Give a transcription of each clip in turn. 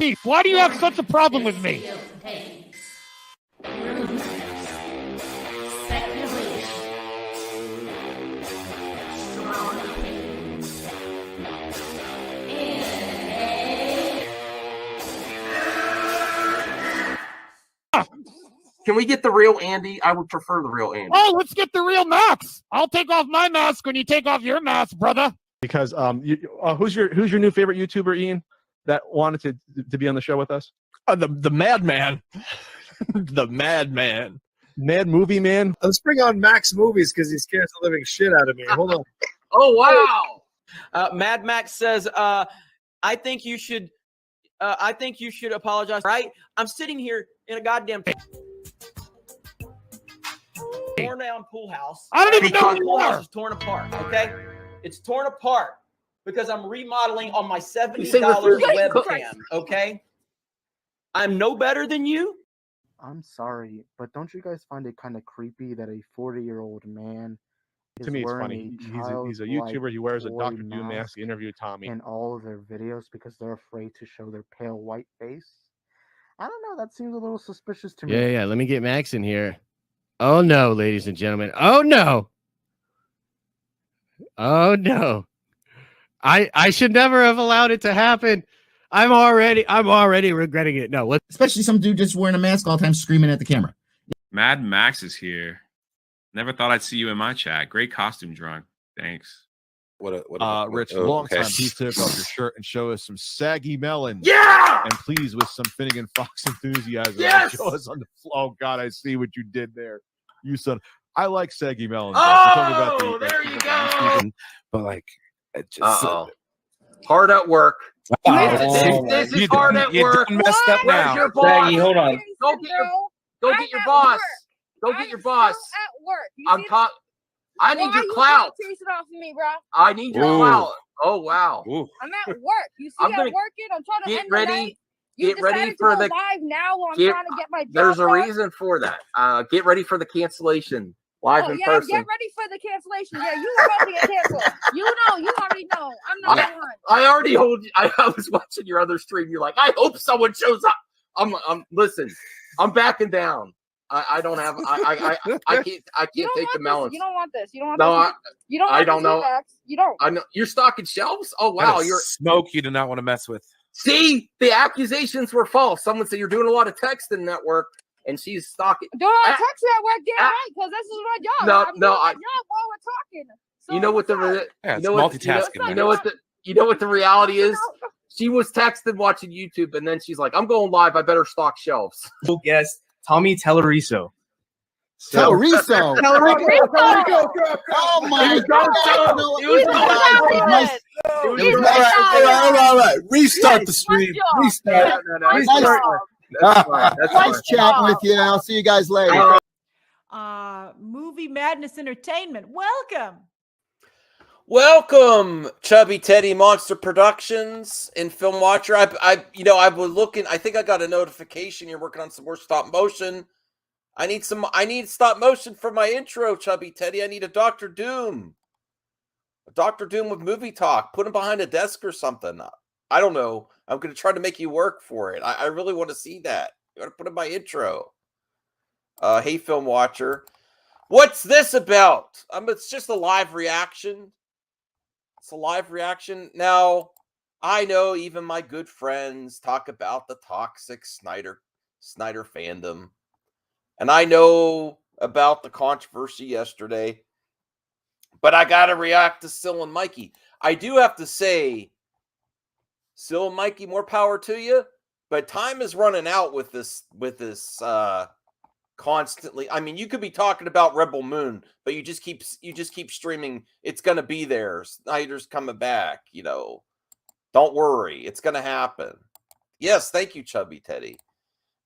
beef? Why do you have such a problem with me? Can we get the real Andy? I would prefer the real Andy. Oh, let's get the real Max. I'll take off my mask when you take off your mask, brother. Because who's your new favorite YouTuber, Ian, that wanted to be on the show with us? The Madman. The Madman. Mad Movie Man. Let's bring on Max Movies because he scares the living shit out of me. Hold on. Oh, wow. Mad Max says, I think you should apologize, right? I'm sitting here in a goddamn torn down pool house. I don't even know who you pool house are. is torn apart, okay? It's torn apart because I'm remodeling on my $70 webcam, okay? I'm no better than you. I'm sorry, but don't you guys find it kind of creepy that a 40-year-old man To me, it's funny. He's a YouTuber. He wears a Dr. Doom mask to interview Tommy. in all of their videos because they're afraid to show their pale white face. I don't know. That seems a little suspicious to me. Yeah. Let me get Max in here. Oh, no, ladies and gentlemen. Oh, no. Oh, no. I should never have allowed it to happen. I'm already regretting it. No, especially some dude just wearing a mask all the time screaming at the camera. Mad Max is here. Never thought I'd see you in my chat. Great costume, Drunk. Thanks. Rich, long time. Please take off your shirt and show us some saggy melon. Yeah! And please, with some Finnegan Fox enthusiasm, Yes! show us on the floor. Oh, God, I see what you did there. You son. I like saggy melon. Oh, there you go. But, like, it just... Hard at work. This is hard at work. Messed up Where's now. your boss? Saggy, hold on. Go get your boss. Go get your boss. At work. I need your clout. Chase it off of me, bro. I need your clout. Oh, wow. I'm at work. You see, I'm working. I'm trying to get end ready. the night. You Get ready to for go the live now while I'm trying to get my job There's a done. reason for that. Get ready for the cancellation live in person. Get ready for the cancellation. Yeah, you were about to get canceled. You already know. I'm not the one. I already hold you. I was watching your other stream. You're like, I hope someone shows up. Listen, I'm backing down. I don't have. I can't take the melons. You don't want this. You don't want no, this. You don't. I don't know. You don't. I know you're stocking shelves. Oh wow, you're smoke. You do not want to mess with. See, the accusations were false. Someone said you're doing a lot of texting network, and she's stalking. Doing a lot of text network, yeah, right? Because this is my job. I'm doing my job while we're talking. So you know what multitasking. You know what the reality is. She was texting watching YouTube, and then she's like, "I'm going live. I better stock shelves." Yes, Tommy Telleriso. Telleriso. Oh my God. All right. Restart the stream. Restart. Nice chatting with you. I'll see you guys later. Movie Madness Entertainment. Welcome, Chubby Teddy Monster Productions and Film Watcher. I was looking. I think I got a notification. You're working on some more stop motion. I need stop motion for my intro, Chubby Teddy. I need a Dr. Doom. A Dr. Doom with movie talk. Put him behind a desk or something. I don't know. I'm going to try to make you work for it. I really want to see that. You got to put in my intro. Hey, Film Watcher. What's this about? It's just a live reaction. It's a live reaction. Now, I know even my good friends talk about the toxic Snyder fandom. And I know about the controversy yesterday. But I got to react to Syl and Mikey. I do have to say, Syl and Mikey, more power to you. But time is running out with this constantly. I mean, you could be talking about Rebel Moon, but you just keep streaming. It's going to be there. Snyder's coming back, Don't worry. It's going to happen. Yes, thank you, Chubby Teddy.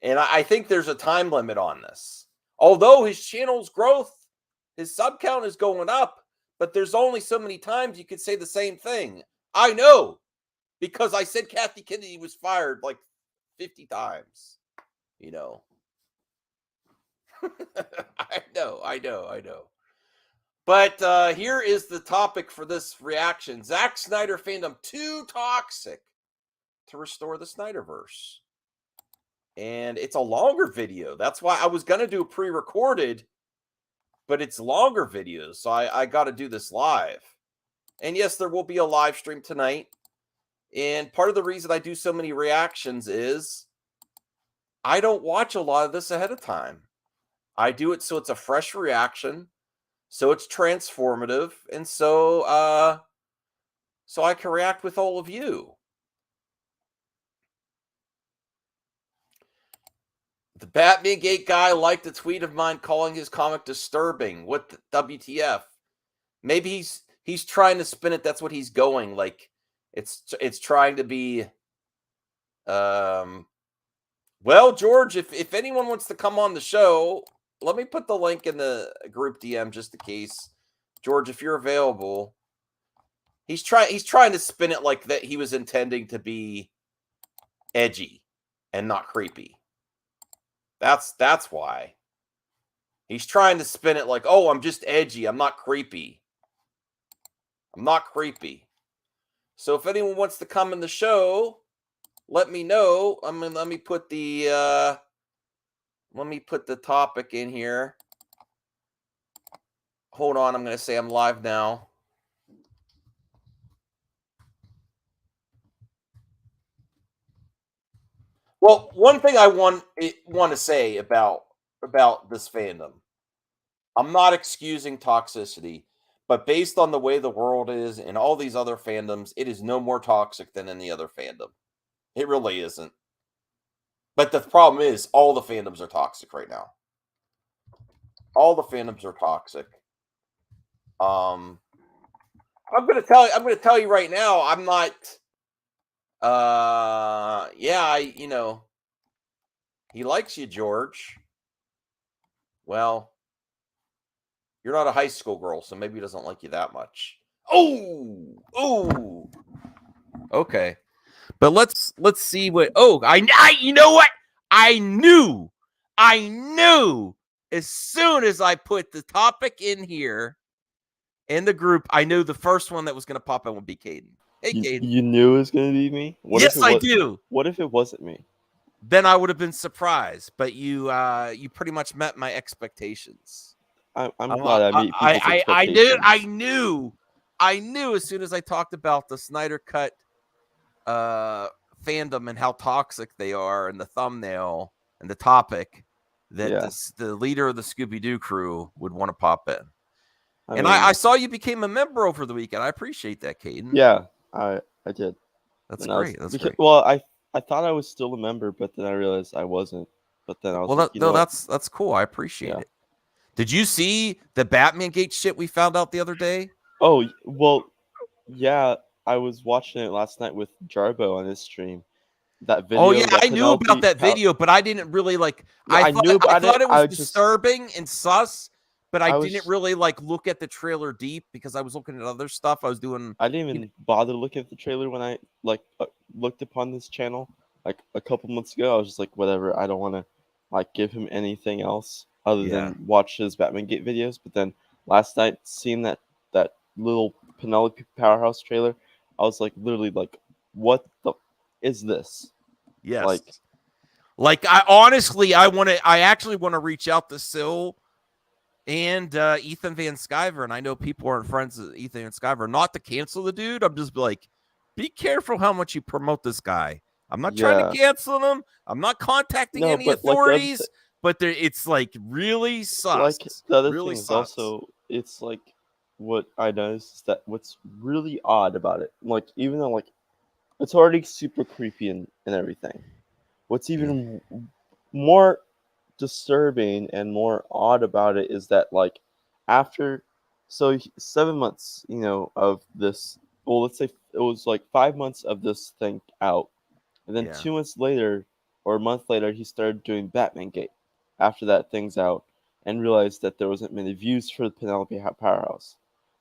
And I think there's a time limit on this. Although his channel's growth, his sub count is going up, but there's only so many times you could say the same thing. I know, because I said Kathy Kennedy was fired like 50 times. I know. But here is the topic for this reaction. Zack Snyder Fandom, too toxic. to restore the SnyderVerse. And it's a longer video. That's why I was going to do pre-recorded, but it's longer videos. So I got to do this live. And yes, there will be a live stream tonight. And part of the reason I do so many reactions is I don't watch a lot of this ahead of time. I do it so it's a fresh reaction, so it's transformative, and so I can react with all of you. The Batman Gate guy liked a tweet of mine calling his comic disturbing. What the WTF? Maybe he's trying to spin it. That's what he's going. Like it's trying to be. Well, George, if anyone wants to come on the show, let me put the link in the group DM just in case. George, if you're available, he's trying to spin it like that he was intending to be edgy and not creepy. That's why. He's trying to spin it like, oh, I'm just edgy. I'm not creepy. I'm not creepy. So if anyone wants to come in the show, let me know. I mean, let me put the topic in here. Hold on, I'm going to say I'm live now. Well, one thing I want to say about this fandom, I'm not excusing toxicity, but based on the way the world is and all these other fandoms, it is no more toxic than any other fandom. It really isn't. But the problem is all the fandoms are toxic right now. All the fandoms are toxic. I'm going to tell you right now, I'm not he likes you, George. Well, you're not a high school girl, so maybe he doesn't like you that much. Oh. Okay. But let's see what. Oh, I you know what? I knew as soon as I put the topic in here in the group, I knew the first one that was going to pop in would be Caden. Hey, Caden. You knew it was going to be me? Yes, I do. What if it wasn't me? Then I would have been surprised, but you pretty much met my expectations. I'm glad I meet people's expectations. I knew as soon as I talked about the Snyder Cut fandom and how toxic they are, and the thumbnail and the topic, that the leader of the Scooby-Doo crew would want to pop in. I saw you became a member over the weekend. I appreciate that, Caden. Yeah, I did. That's great. Great. Well, I thought I was still a member, but then I realized I wasn't. But then I was that's cool. I appreciate it. Did you see the Batman Gate shit we found out the other day? Oh, well, yeah. I was watching it last night with Jarbo on his stream. That video. Oh yeah, I knew about that video, but I didn't really like. Yeah, I thought it was disturbing and sus, but I didn't really like look at the trailer deep because I was looking at other stuff. I didn't even bother looking at the trailer when I looked upon this channel like a couple months ago. I was just like, whatever. I don't want to like give him anything else other than watch his Batman Gate videos. But then last night, seeing that little Penelope Powerhouse trailer, I was like, literally, like, what the is this? Yes. Like I actually want to reach out to Sil and Ethan Van Sciver, and I know people aren't friends with Ethan Van Sciver, not to cancel the dude. I'm just like, be careful how much you promote this guy. I'm not trying to cancel him. I'm not contacting any authorities, but it's like really sucks. Like the other thing is also, it's like what I noticed is that what's really odd about it, like even though like it's already super creepy and everything, what's even more disturbing and more odd about it is that like after 7 months of this, well, let's say it was like 5 months of this thing out, and then 2 months later or a month later he started doing Batman Gate after that thing's out and realized that there wasn't many views for the Penelope Powerhouse.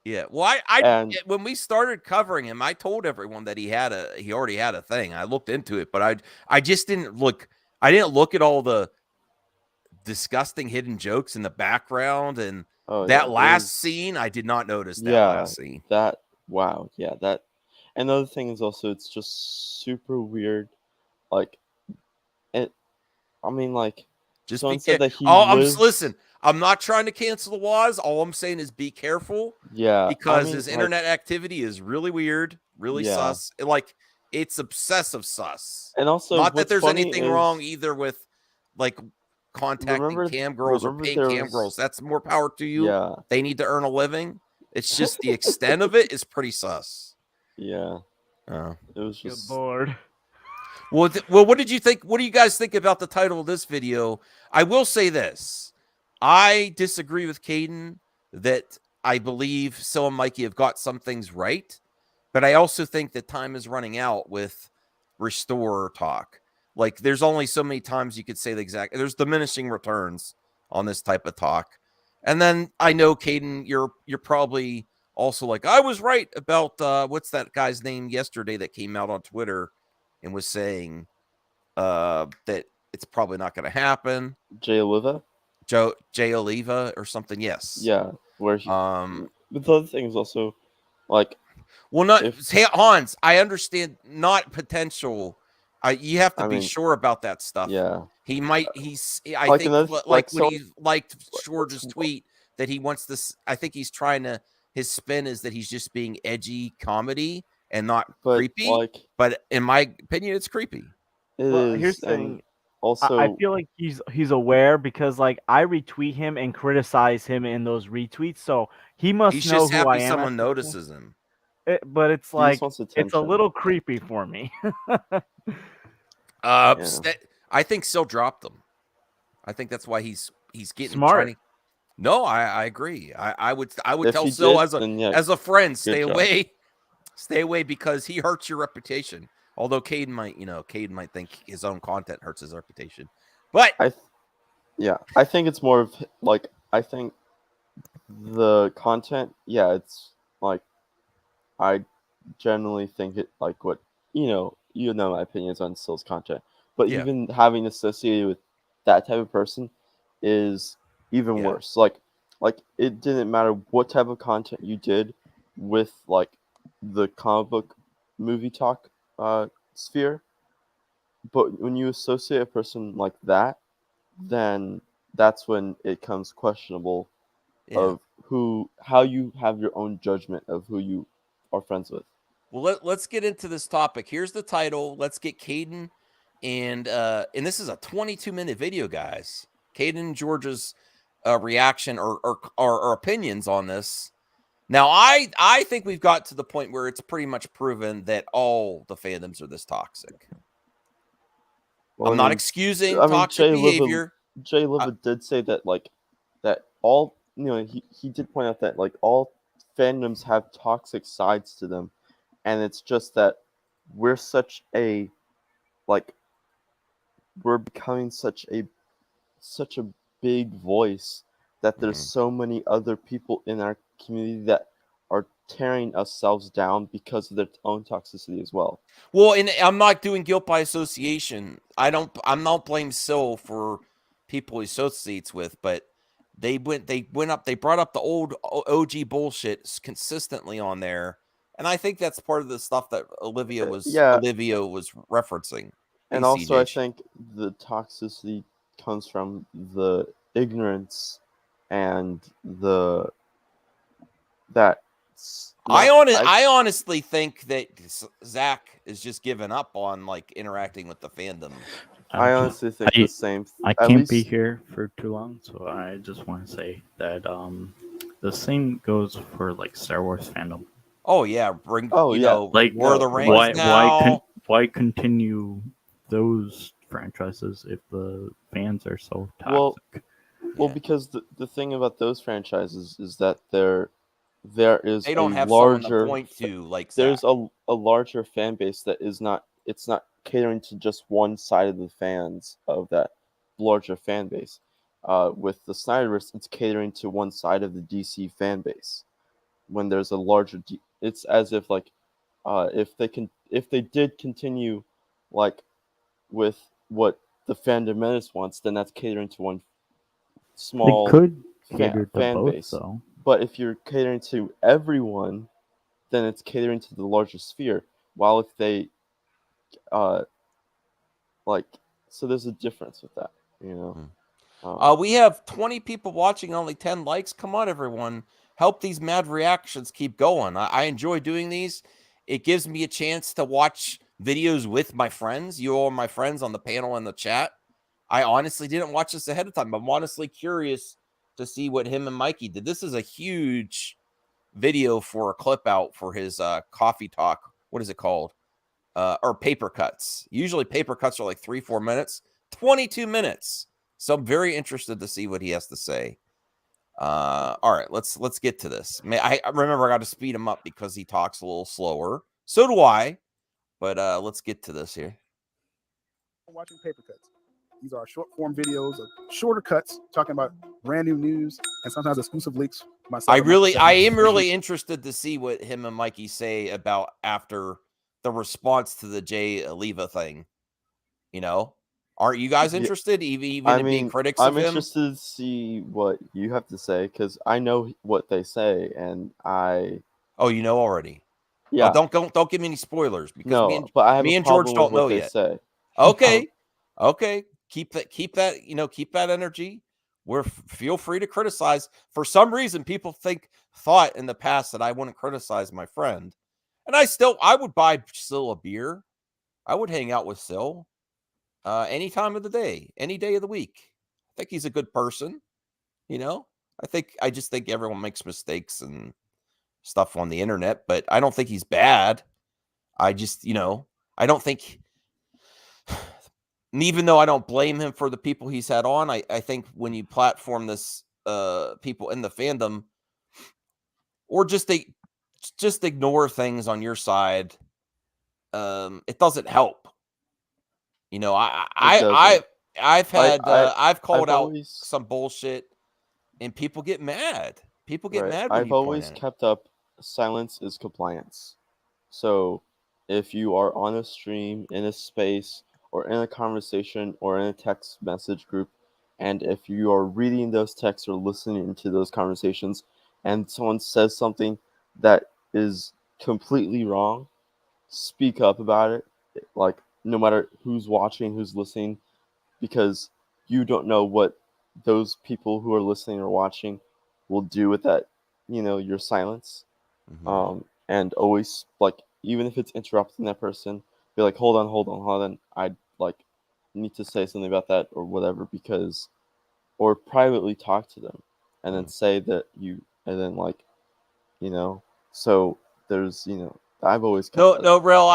Yeah, well, I when we started covering him, I told everyone that he already had a thing. I looked into it, but I just didn't look. I didn't look at all the disgusting hidden jokes in the background and last scene. I did not notice that last scene. another thing is also it's just super weird. Like, it. I mean, like, Just someone be said careful. that he Oh, lived. listen. I'm not trying to cancel the Waz. All I'm saying is be careful. Yeah, I Because mean, his like, internet activity is really weird, really Yeah. sus. Like it's obsessive sus. And also, not that what's there's funny anything wrong is- either with like contacting Remember- cam girls or remember paying there cam was- girls. That's more power to you. Yeah. They need to earn a living. It's just the extent of it is pretty sus. Yeah. Oh. It was just Lord. Well, well, what did you think? What do you guys think about the title of this video? I will say this. I disagree with Caden that I believe Sil and Mikey have got some things right, but I also think that time is running out with restore talk. Like, there's only so many times you could say the exact. There's diminishing returns on this type of talk, and then I know Caden, you're probably also like I was right about what's that guy's name yesterday that came out on Twitter and was saying that it's probably not going to happen. Jay Oliva. Jay Oliva or something. Yes. Yeah. Where he. But the other thing is also, like, well, not Hans. I understand not potential. You have to I be mean, sure about that stuff. Yeah. He might. He's. I Like think another- like like when so- he liked George's tweet that he wants this. I think he's trying to. His spin is that he's just being edgy comedy and not creepy. like- but in my opinion, it's creepy. It Well, is, here's the and thing. also, I feel like he's aware because like I retweet him and criticize him in those retweets, so he must He's know just who happy I am. someone at this notices point. him. But it's He just like wants it's a attention. little creepy for me. I think Sil dropped them. I think that's why he's getting Smart. trying to- No, I agree. I would If tell he Sil did, as a then yeah, as a friend, good stay job. away because he hurts your reputation. Although Caden might think his own content hurts his reputation. But I think it's more of like, I think the content, yeah, it's like, I generally think it like what you know my opinions on Sil's content, but Yeah. even having associated with that type of person is even worse. Like it didn't matter what type of content you did with like the comic book movie talk sphere, but when you associate a person like that, then that's when it comes questionable of how you have your own judgment of who you are friends with. Well, let's get into this topic. Here's the title. Let's get Caden and this is a 22-minute video, guys. Caden and George's reaction or opinions on this. Now, I think we've got to the point where it's pretty much proven that all the fandoms are this toxic. Well, I'm I not mean, excusing toxic behavior. Jay Oliva did say that that all he did point out that like all fandoms have toxic sides to them, and it's just that we're becoming such a big voice that there's so many other people in our community that are tearing ourselves down because of their own toxicity as well. Well, and I'm not doing guilt by association. I'm not blame Sil for people he associates with, but they brought up the old OG bullshit consistently on there. And I think that's part of the stuff that Olivia was referencing. And Hey, also, I CJ. think the toxicity comes from the ignorance and I honestly think that Zach is just giving up on like interacting with the fandom. I honestly think the same. I At can't be least- here for too long, so I just want to say that the same goes for like Star Wars fandom. Oh yeah, bring like War of the Rings now. Why continue those franchises if the fans are so toxic? Well, because the thing about those franchises is that there is They don't a have someone larger to point to like there's a larger fan base that is not catering to just one side of the fans of that larger fan base. With the SnyderVerse, it's catering to one side of the DC fan base. When there's a larger, it's as if like if they did continue like with what the Fandom Menace wants, then that's catering to one small They could cater to fan both, base. though. But if you're catering to everyone, then it's catering to the larger sphere. While if they, like, so there's a difference with that, you know. We have 20 people watching, only 10 likes. Come on, everyone. Help these mad reactions keep going. I enjoy doing these. It gives me a chance to watch videos with my friends. You all are my friends on the panel and the chat. I honestly didn't watch this ahead of time. I'm honestly curious to see what him and Mikey did. This is a huge video for a clip out for his coffee talk. What is it called? Or paper cuts. Usually paper cuts are like 3-4 minutes. 22 minutes. So I'm very interested to see what he has to say. All right, let's get to this. I remember I got to speed him up because he talks a little slower. So do I. But let's get to this here. Watching paper cuts. These are short form videos of shorter cuts talking about brand new news and sometimes exclusive leaks. I am really interested to see what him and Mikey say about after the response to the Jay Oliva thing. You know, aren't you guys interested? Even I in being mean, critics I'm of him? interested to see what you have to say because I know what they say, and I. Oh, you know already. Yeah. Oh, don't give me any spoilers because No, but I have me a and George problem with don't know what they yet. say. Okay, okay. Keep that. You know, keep that energy. Feel free to criticize. For some reason, people thought in the past that I wouldn't criticize my friend, and I would buy Syl a beer. I would hang out with Syl any time of the day, any day of the week. I think he's a good person. You know, I just think everyone makes mistakes and stuff on the internet, but I don't think he's bad. I just, I don't think, and even though I don't blame him for the people he's had on, I think when you platform this people in the fandom, or just ignore things on your side, it doesn't help. You know, I've called out some bullshit, and people get mad. People get mad when I've you point always at it. kept up silence is compliance. So if you are on a stream, in a space, or in a conversation, or in a text message group, and if you are reading those texts or listening to those conversations, and someone says something that is completely wrong, speak up about it. Like, no matter who's watching, who's listening, because you don't know what those people who are listening or watching will do with that, your silence. And always, like, even if it's interrupting that person, be like, hold on, I need to say something about that or whatever, because, or privately talk to them and then say that and then so there's, I've always kept No, real.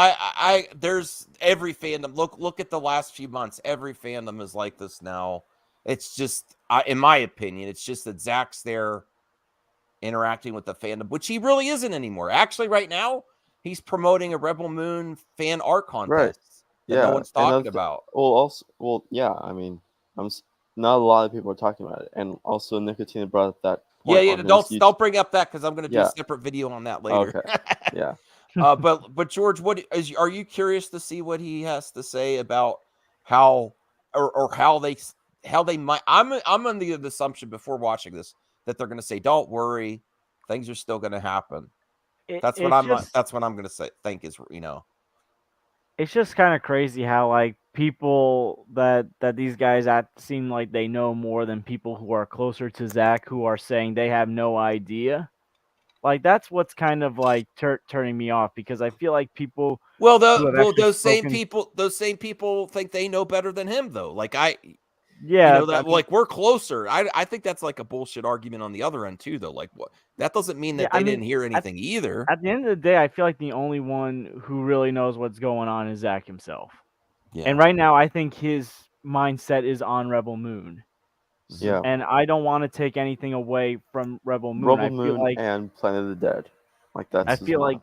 There's every fandom. Look at the last few months. Every fandom is like this now. It's just, in my opinion, it's just that Zack's there interacting with the fandom, which he really isn't anymore. Actually, right now, he's promoting a Rebel Moon fan art contest that no one's talking about. Yeah. I mean, not a lot of people are talking about it, and also Nicotina brought up that. Yeah. Don't bring up that because I'm going to do a separate video on that later. Okay. Yeah. But George, are you curious to see what he has to say about how or how they might? I'm on the assumption before watching this that they're going to say, "Don't worry, things are still going to happen." That's what I'm going to say. Think is It's just kind of crazy how like people that these guys seem like they know more than people who are closer to Zack who are saying they have no idea. Like that's what's kind of like turning me off because I feel like people. Those same people think they know better than him though. Like like we're closer. I think that's like a bullshit argument on the other end too though. Like what? That doesn't mean that they didn't hear anything either. At the end of the day, I feel like the only one who really knows what's going on is Zack himself. Yeah. And right now, I think his mindset is on Rebel Moon. Yeah. And I don't want to take anything away from Rebel Moon. Rebel Moon and Planet of the Dead. Like that's. I feel like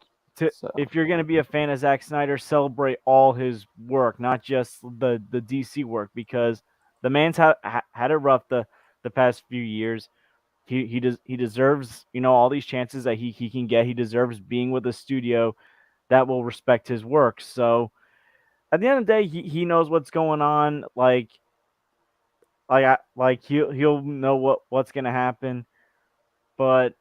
if you're gonna be a fan of Zack Snyder, celebrate all his work, not just the DC work, because the man's had it rough the past few years. He deserves all these chances that he can get. He deserves being with a studio that will respect his work. So at the end of the day, he knows what's going on. He'll know what's gonna happen. But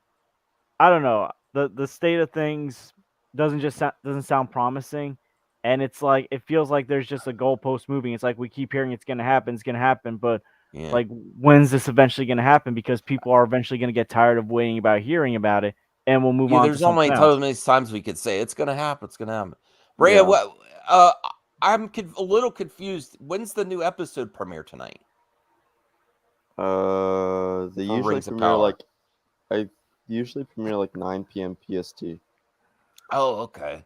I don't know. The state of things doesn't sound promising, and it's like it feels like there's just a goalpost moving. It's like we keep hearing it's going to happen, but Yeah. like when's this eventually going to happen? Because people are eventually going to get tired of waiting about hearing about it, and we'll move on. There's to something only else. many times we could say it's going to happen. It's going to happen. Brea, Yeah. what? I'm a little confused. When's the new episode premiere tonight? They For usually Rings of premiere Power. like I usually premiere like 9 p.m. PST Oh, okay.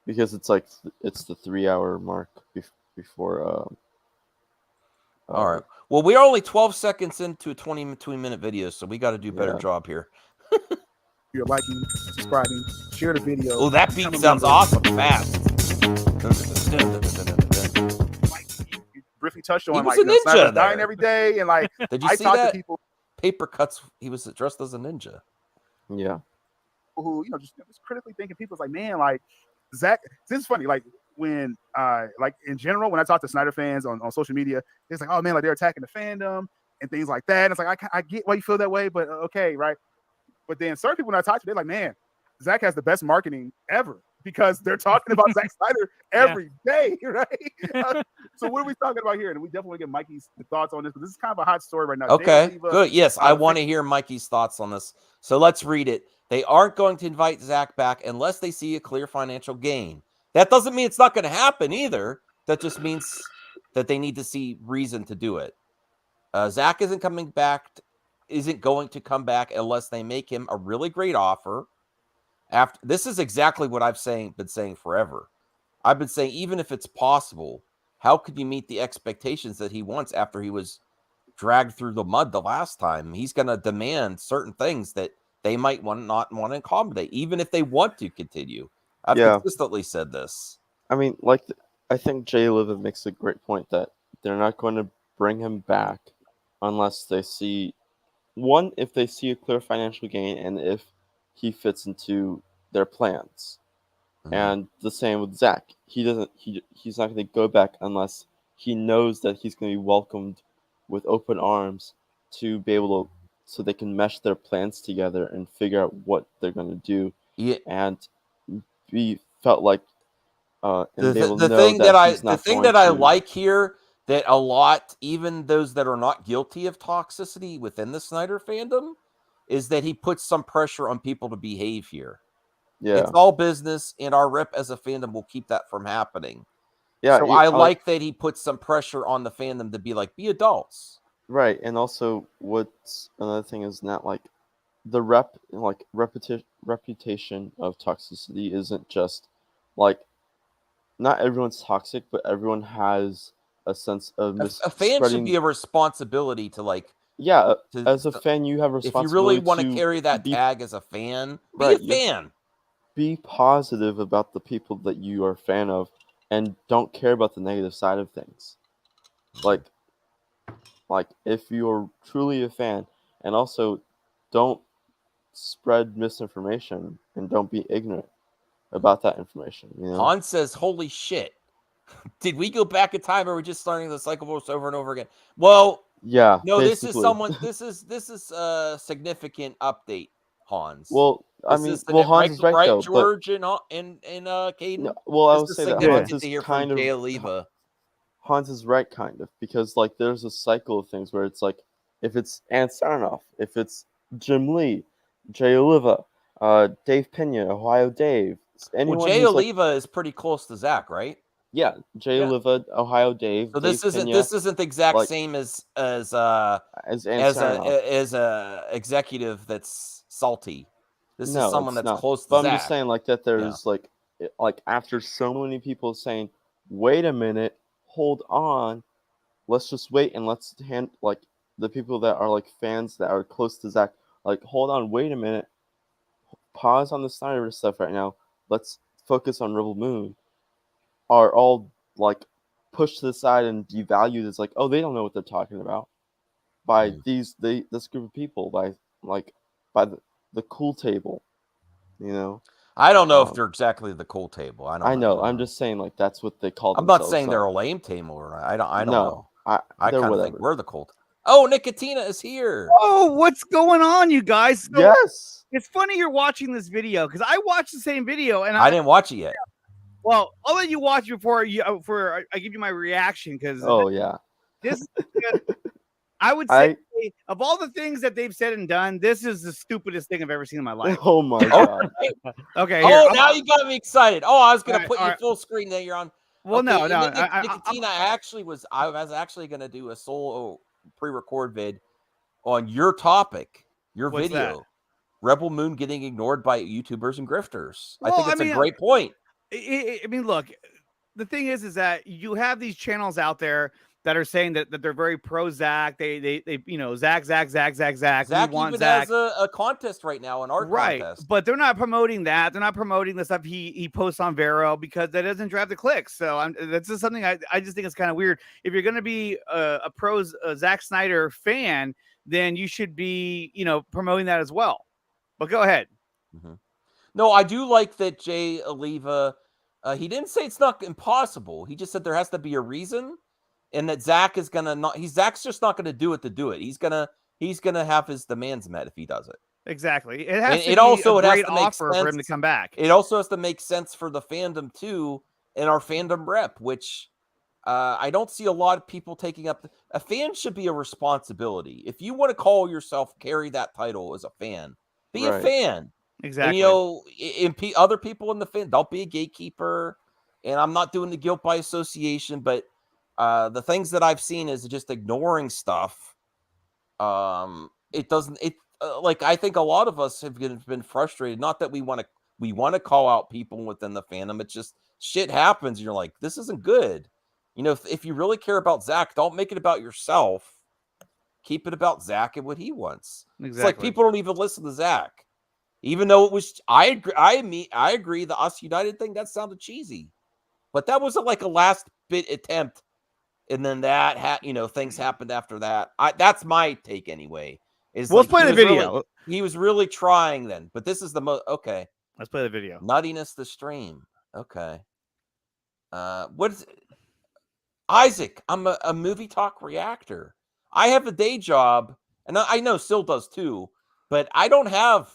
because it's like it's the 3-hour mark before. All right. Well, we are only 12 seconds into a 22-minute video, so we got to do a better Yeah. job here. You're liking, subscribing, share the video. Oh, that beat become a sounds member. awesome fast. Briefly touched He on was like a ninja Snyder's dying there. every day, and like Did you I see talk that? to people Paper cuts. He was dressed as a ninja. Yeah. who just critically thinking. People's like, man, like Zach. This is funny. Like when like in general, when I talk to Snyder fans on social media, it's like, oh man, like they're attacking the fandom and things like that. And it's like I get why you feel that way, but okay, right? But then certain people when I talk to, they're like, man, Zach has the best marketing ever because they're talking about Zack Snyder every day, right? So what are we talking about here? And we definitely get Mikey's thoughts on this, but this is kind of a hot story right now. Jay Okay, Oliva, good. Yes, I want to hear Mikey's thoughts on this. So let's read it. They aren't going to invite Zach back unless they see a clear financial gain. That doesn't mean it's not going to happen either. That just means that they need to see reason to do it. Zach isn't coming back. Isn't going to come back unless they make him a really great offer. After this is exactly what I've been saying forever. I've been saying even if it's possible, how could you meet the expectations that he wants after he was dragged through the mud the last time? He's going to demand certain things that they might not want to accommodate, even if they want to continue. I've consistently said this. I mean, like I think Jay Oliva makes a great point that they're not going to bring him back unless they see if they see a clear financial gain and if he fits into their plans. And the same with Zach. He's not going to go back unless he knows that he's going to be welcomed with open arms to be able to, so they can mesh their plans together and figure out what they're going to do. Yeah. And be felt like and The they will thing know that he's not the thing going that I to- like here, that a lot, even those that are not guilty of toxicity within the Snyder fandom, is that he puts some pressure on people to behave here. Yeah. It's all business, and our rep as a fandom will keep that from happening. Yeah, So I like that he puts some pressure on the fandom to be like, be adults. Right, and also what's another thing is not like the reputation of toxicity isn't just like not everyone's toxic, but everyone has a sense of A fan should be a responsibility to like. Yeah, to- as a fan, you have If responsibility. you really want to to carry that be- tag as a fan, be Right, a you- fan. Be positive about the people that you are a fan of, and don't care about the negative side of things. Like if you're truly a fan, and also don't spread misinformation and don't be ignorant about that information. You know? Han says, "Holy shit! Did we go back in time, or are we just starting the cycle over and over again?" Well, Yeah. no. Basically. This is a significant update, Hans. Well, I This mean, is well, Hans is right, though, but- George and Caden. No, well, I This would is say that significant Hans is to hear kind from of Jay Oliva. Hans is right, kind of, because like there's a cycle of things where it's like if it's Ant Sarnoff, if it's Jim Lee, Jay Oliva, Dave Pena, Ohio Dave, anyone Well, Jay who's, like- Oliva is pretty close to Zach, right? yeah, Jay Oliva, Ohio Dave. So this Dave isn't Pena, this isn't the exact like, same as Ant a Sarnoff. executive that's salty. This No, is someone it's that's not. close to But Zach. I'm just saying like that there's like after so many people saying, wait a minute, hold on, let's just wait and let's like the people that are like fans that are close to Zach, like hold on, wait a minute, pause on the SnyderVerse stuff right now, let's focus on Rebel Moon, are all like pushed to the side and devalued as like, oh, they don't know what they're talking about by this group of people, by the cool table, you know. I don't know if they're exactly the cool table. I don't know. I'm just saying, like that's what they call. I'm not themselves, saying so. they're a lame table or not. I don't No, know. I I they're kind of whatever. think we're the cult. Oh, Nicotina is here. Oh, what's going on, you guys? So, Yes. It's funny you're watching this video because I watched the same video and I didn't watch it yet. Well, I'll let you watch before I give you my reaction because Oh yeah. this I would say of all the things that they've said and done, this is the stupidest thing I've ever seen in my life. Oh my god. Okay. Oh, now you got me excited. Oh, I was gonna put you full screen that you're on. Well, no. Nicotina, I was actually gonna do a solo pre-record vid on your topic, your What's video. that? Rebel Moon getting ignored by YouTubers and grifters. Well, I think it's a great point. I mean, look, the thing is that you have these channels out there that are saying that they're very pro Zack. They Zack. Zack even has a contest right now, an art contest. But they're not promoting that. They're not promoting the stuff he posts on Vero because that doesn't drive the clicks. So that's just something I just think it's kind of weird. If you're going to be a pro Zack Snyder fan, then you should be promoting that as well. But go ahead. Mm-hmm. No, I do like that Jay Oliva. He didn't say it's not impossible. He just said there has to be a reason, and that Zack is gonna not. Zack's just not gonna do it to do it. He's gonna have his demands met if he does it. Exactly. It has to it also be a has great to make offer sense for him to come back. It also has to make sense for the fandom too, and our fandom rep, which I don't see a lot of people taking up. A fan should be a responsibility. If you want to call yourself, carry that title as a fan. Be a fan. Exactly. And, other people in the fan, don't be a gatekeeper. And I'm not doing the guilt by association, but the things that I've seen is just ignoring stuff. It doesn't. I think a lot of us have been frustrated. Not that we want to call out people within the fandom. It's just shit happens. And you're like, this isn't good. If you really care about Zack, don't make it about yourself. Keep it about Zack and what he wants. Exactly. It's like people don't even listen to Zack, even though it was. I agree. The Us United thing, that sounded cheesy, but that was like a last bit attempt, and then that things happened after that. That's my take anyway. Let's play the video. He was really trying then, but this is the most okay. Let's play the video. Nuttiness the stream. Okay. What is it? Isaac? I'm a movie talk reactor. I have a day job, and I know Sil does too, but I don't have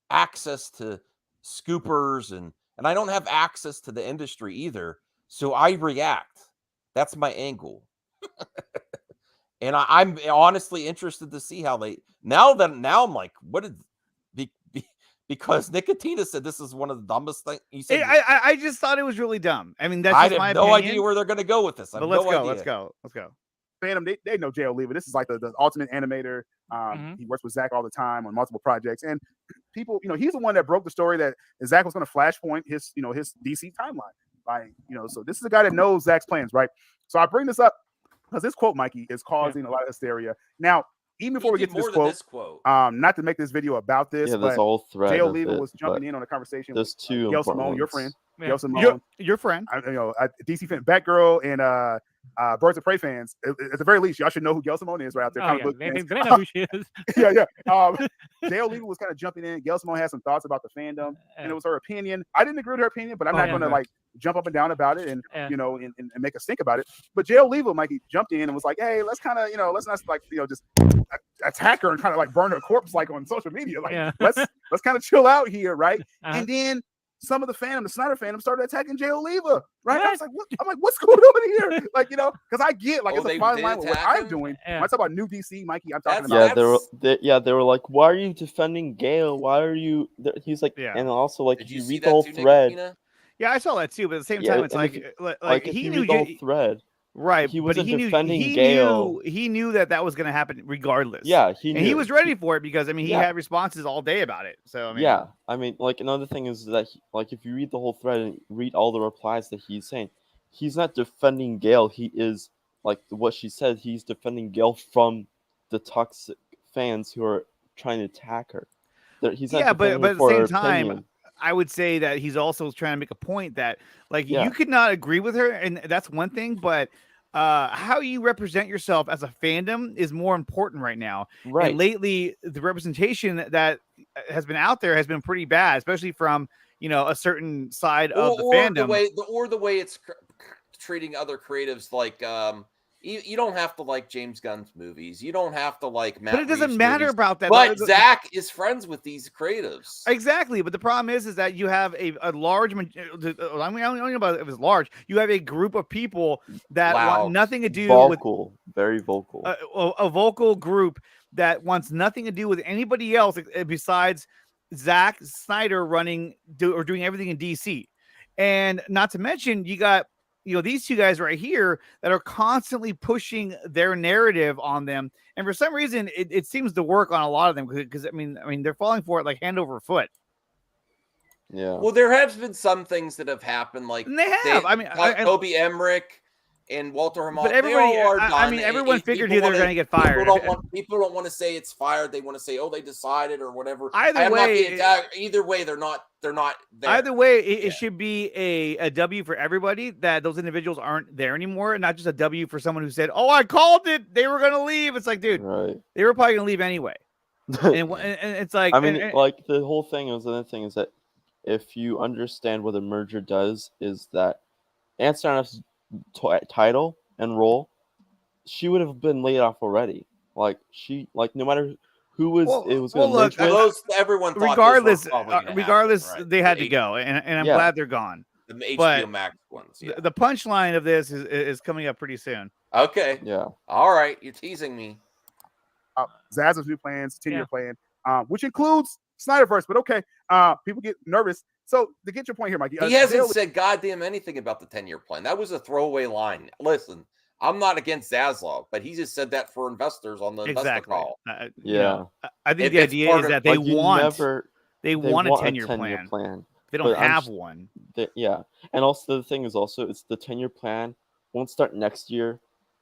access to scoopers and I don't have access to the industry either. So I react. That's my angle. And I'm honestly interested to see how they now I'm like, what did because Nicotina said this is one of the dumbest things you said. I just thought it was really dumb. I mean, that's I just my have no opinion. idea where they're going to go with this. I have But no idea. Let's go. Fandom, they know Jay Oliva. This is like the ultimate animator. He works with Zack all the time on multiple projects, and people, he's the one that broke the story that Zack was going to flashpoint his DC timeline. So this is a guy that knows Zack's plans, right? So I bring this up because this quote, Mikey, is causing a lot of hysteria. Now, even before we get to this quote, not to make this video about this, Yeah, but there's a whole thread Jay of Oliva it, was jumping but in on a conversation there's with two Gail important Simone, your ones. friend. Yeah. Gail Simone, Your friend. DC fan, Batgirl, and Birds of Prey fans. At the very least, y'all should know who Gail Simone is right out there. Oh, comic yeah. book They fans. know who she is. Yeah. Jay Oliva was kind of jumping in. Gail Simone had some thoughts about the fandom, and it was her opinion. I didn't agree with her opinion, but I'm not going to jump up and down about it and and make a stink about it. But Jay Oliva, Mikey, jumped in and was like, "Hey, let's kind of let's not just attack her and kind of like burn her corpse like on social media. Like let's kind of chill out here, right?" And then some of the fandom, the Snyder fandom, started attacking Jay Oliva, right? I was like, what's going on here? Because I get it's a fine line with what I'm doing. When I talk about new DC, Mikey, I'm talking about they were like, why are you defending Gale? Why are you? He's like, and also like, if you read the whole thread. Yeah, I saw that too, but at the same time, it's like he knew the whole thread. Right, he wasn't but defending Gale. He knew that was going to happen regardless. Yeah, he knew. And he was ready for it because he had responses all day about it. So another thing is that if you read the whole thread and read all the replies that he's saying, he's not defending Gale. He is what she said. He's defending Gale from the toxic fans who are trying to attack her. He's not but defending her at for the her same time. opinion. I would say that he's also trying to make a point that you could not agree with her, and that's one thing, but how you represent yourself as a fandom is more important right now. Right. And lately, the representation that has been out there has been pretty bad, especially from a certain side of the fandom. The way it's treating other creatives, like You don't have to like James Gunn's movies. You don't have to like Matt But it doesn't Reeves' matter movies. about that. But Zach is friends with these creatives. Exactly, but the problem is that you have a large. I mean, I don't know about if it's large. You have a group of people that want nothing to do with very vocal, a vocal group that wants nothing to do with anybody else besides Zack Snyder doing everything in DC, and not to mention you got these two guys right here that are constantly pushing their narrative on them, and for some reason it seems to work on a lot of them because I mean they're falling for it like hand over foot. Yeah. Well, there have been some things that have happened, like and they have. Toby Emmerich and Walter Hamada. But everybody, they all are done. I mean, everyone figured they were going to get fired. People don't want to say it's fired. They want to say, "Oh, they decided" or whatever. Either way, they're not there. Either way, it should be a W for everybody that those individuals aren't there anymore, and not just a W for someone who said, "Oh, I called it. They were going to leave." It's like, dude, they were probably going to leave anyway. and it's like, I mean, like the whole thing is the other thing is that if you understand what a merger does, is that Anne title and role, she would have been laid off already. Like no matter who was it was going to merge with. Everyone thought regardless, they had to go, and I'm glad they're gone. The HBO Max ones. Yeah. The punchline of this is coming up pretty soon. Okay. Yeah. All right. You're teasing me. Zaz's new plans, 10-year plan, which includes SnyderVerse. But okay, people get nervous. So to get your point here, Mikey, he hasn't said goddamn anything about the 10-year plan. That was a throwaway line. Listen, I'm not against Zaslav, but he just said that for investors on the investor call. I think the idea is that they want a 10-year plan. They don't have one. And also the thing is it's the 10-year plan won't start next year.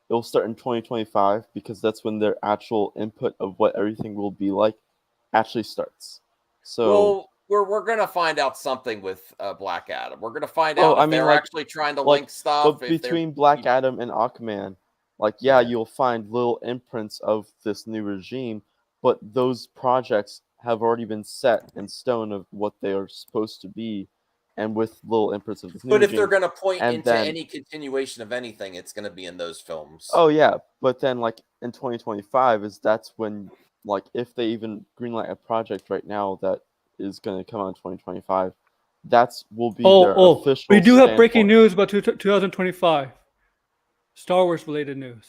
It'll start in 2025 because that's when their actual input of what everything will be like actually starts. So we're gonna find out something with Black Adam. We're gonna find out if they're actually trying to link stuff. But between Black Adam and Aquaman, you'll find little imprints of this new regime, but those projects have already been set in stone of what they are supposed to be, and with little imprints of this new regime. But if they're gonna point into any continuation of anything, it's gonna be in those films. Oh yeah, but then in 2025 that's when if they even greenlight a project right now that is going to come out in 2025, will be their official. We do have breaking news about 2025. Star Wars related news.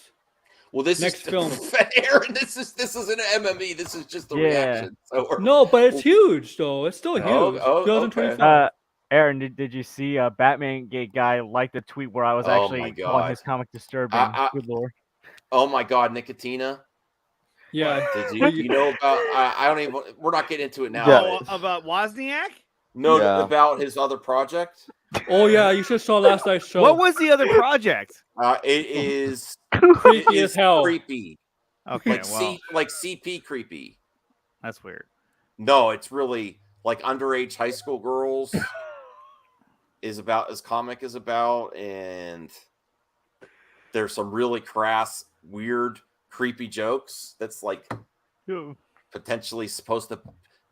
Well, this next film. Aaron, this is an MME. This is just a reaction. So no, but it's huge though. It's still huge. 2025. Okay. Aaron, did you see Batman Gate guy like the tweet where I was actually calling his comic disturbing? Good lord. Oh my god, Nicotina. Yeah. Did you know about? I don't even. We're not getting into it now. Yeah. About Wozniak? No, about his other project. Oh yeah, you should saw last night's show. What was the other project? It is creepy as hell. Creepy. Okay, like CP creepy. That's weird. No, it's really like underage high school girls. Comic is about, and there's some really crass, weird, creepy jokes that's potentially supposed to.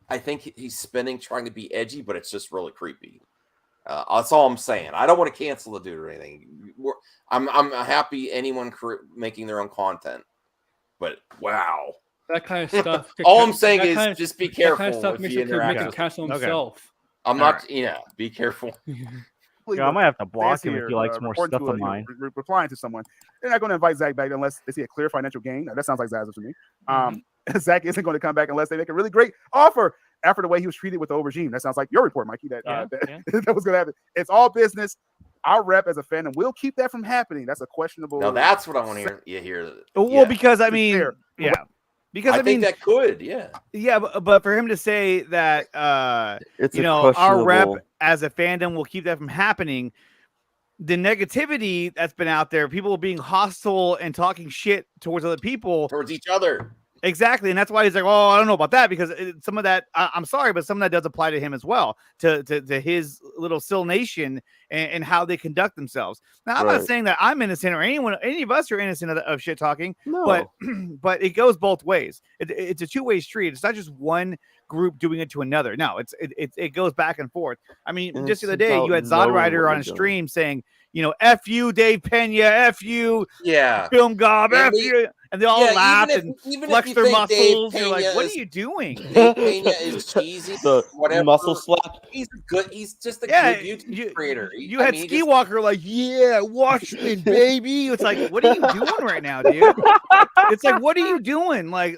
I think he's spinning trying to be edgy, but it's just really creepy. That's all I'm saying. I don't want to cancel the dude or anything. I'm happy anyone making their own content, but wow, that kind of stuff. All I'm saying is just be careful. That kind of stuff makes him cancel himself. I'm not. Be careful. I might have to block him if he likes more stuff of mine. Replying to someone, they're not going to invite Zach back unless they see a clear financial gain. That sounds like Zaza to me. Zach isn't going to come back unless they make a really great offer after the way he was treated with the old regime. That sounds like your report, Mikey. That was going to happen. It's all business. Our rep as a fan, and we'll keep that from happening. That's a questionable. No, that's what I want to hear. Well, because I mean, because I mean, think that could, but for him to say that, our rep as a fandom will keep that from happening. The negativity that's been out there, people being hostile and talking shit towards other people, towards each other. Exactly, and that's why he's like, "Oh, I don't know about that," because some of that, I'm sorry, but some of that does apply to him as well, to his little Sill Nation and how they conduct themselves. Now, I'm not saying that I'm innocent or any of us are innocent of shit talking, but it goes both ways. It's a two-way street. It's not just one group doing it to another. No, it goes back and forth. I mean, just the other day, you had Zod Rider on a stream saying, F you, Dave Pena, F you, Yeah. Film Gob, And F they- you. And they all Yeah, laugh even and if flex you their think Dave muscles. You're like, Pena what is- are you doing? Dave Pena is cheesy. The whatever. muscle slap. He's good. He's just a Yeah, good YouTube creator. You had Ski Walker like, yeah, Watchmen, baby. It's like, what are you doing right now, dude? It's like, what are you doing? Like.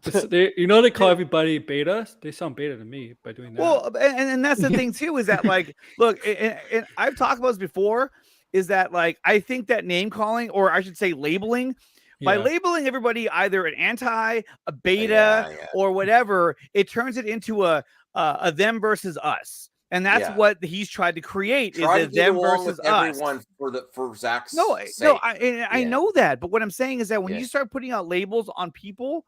They call everybody beta. They sound beta to me by doing that. Well, and that's the thing too, is that like, look, and I've talked about this before, is that like I think that name calling, or I should say labeling, by Yeah. labeling everybody either an anti, a beta, or whatever, it turns it into a them versus us. And that's what he's tried to create, Try is to a get them along versus with us. everyone for Zach's No, sake. I know that, but what I'm saying is that when you start putting out labels on people,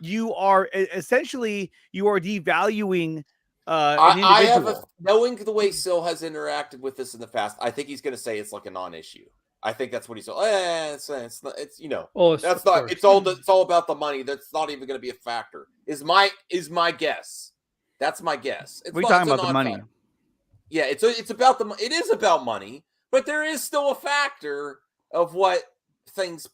you are essentially devaluing an individual. I have knowing the way Sil has interacted with this in the past, I think he's going to say it's like a non-issue. I think that's what he's. It's not. It's that's not. It's all about the money. That's not even going to be a factor. Is my guess. That's my guess. It's We're talking about the money. non-factor. Yeah, it's about the. It is about money, but there is still a factor of what things.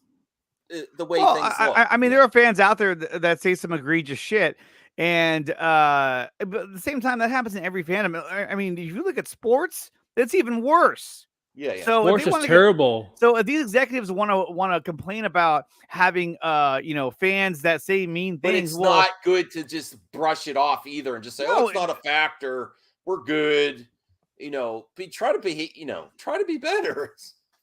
The way things look. I mean, there are fans out there that say some egregious shit, and but at the same time, that happens in every fandom. I mean, if you look at sports, it's even worse. Yeah. So sports is terrible. So if these executives want to complain about having fans that say mean But things, it's not good to just brush it off either and just say, "Oh, it's not a factor. We're good." Try to be better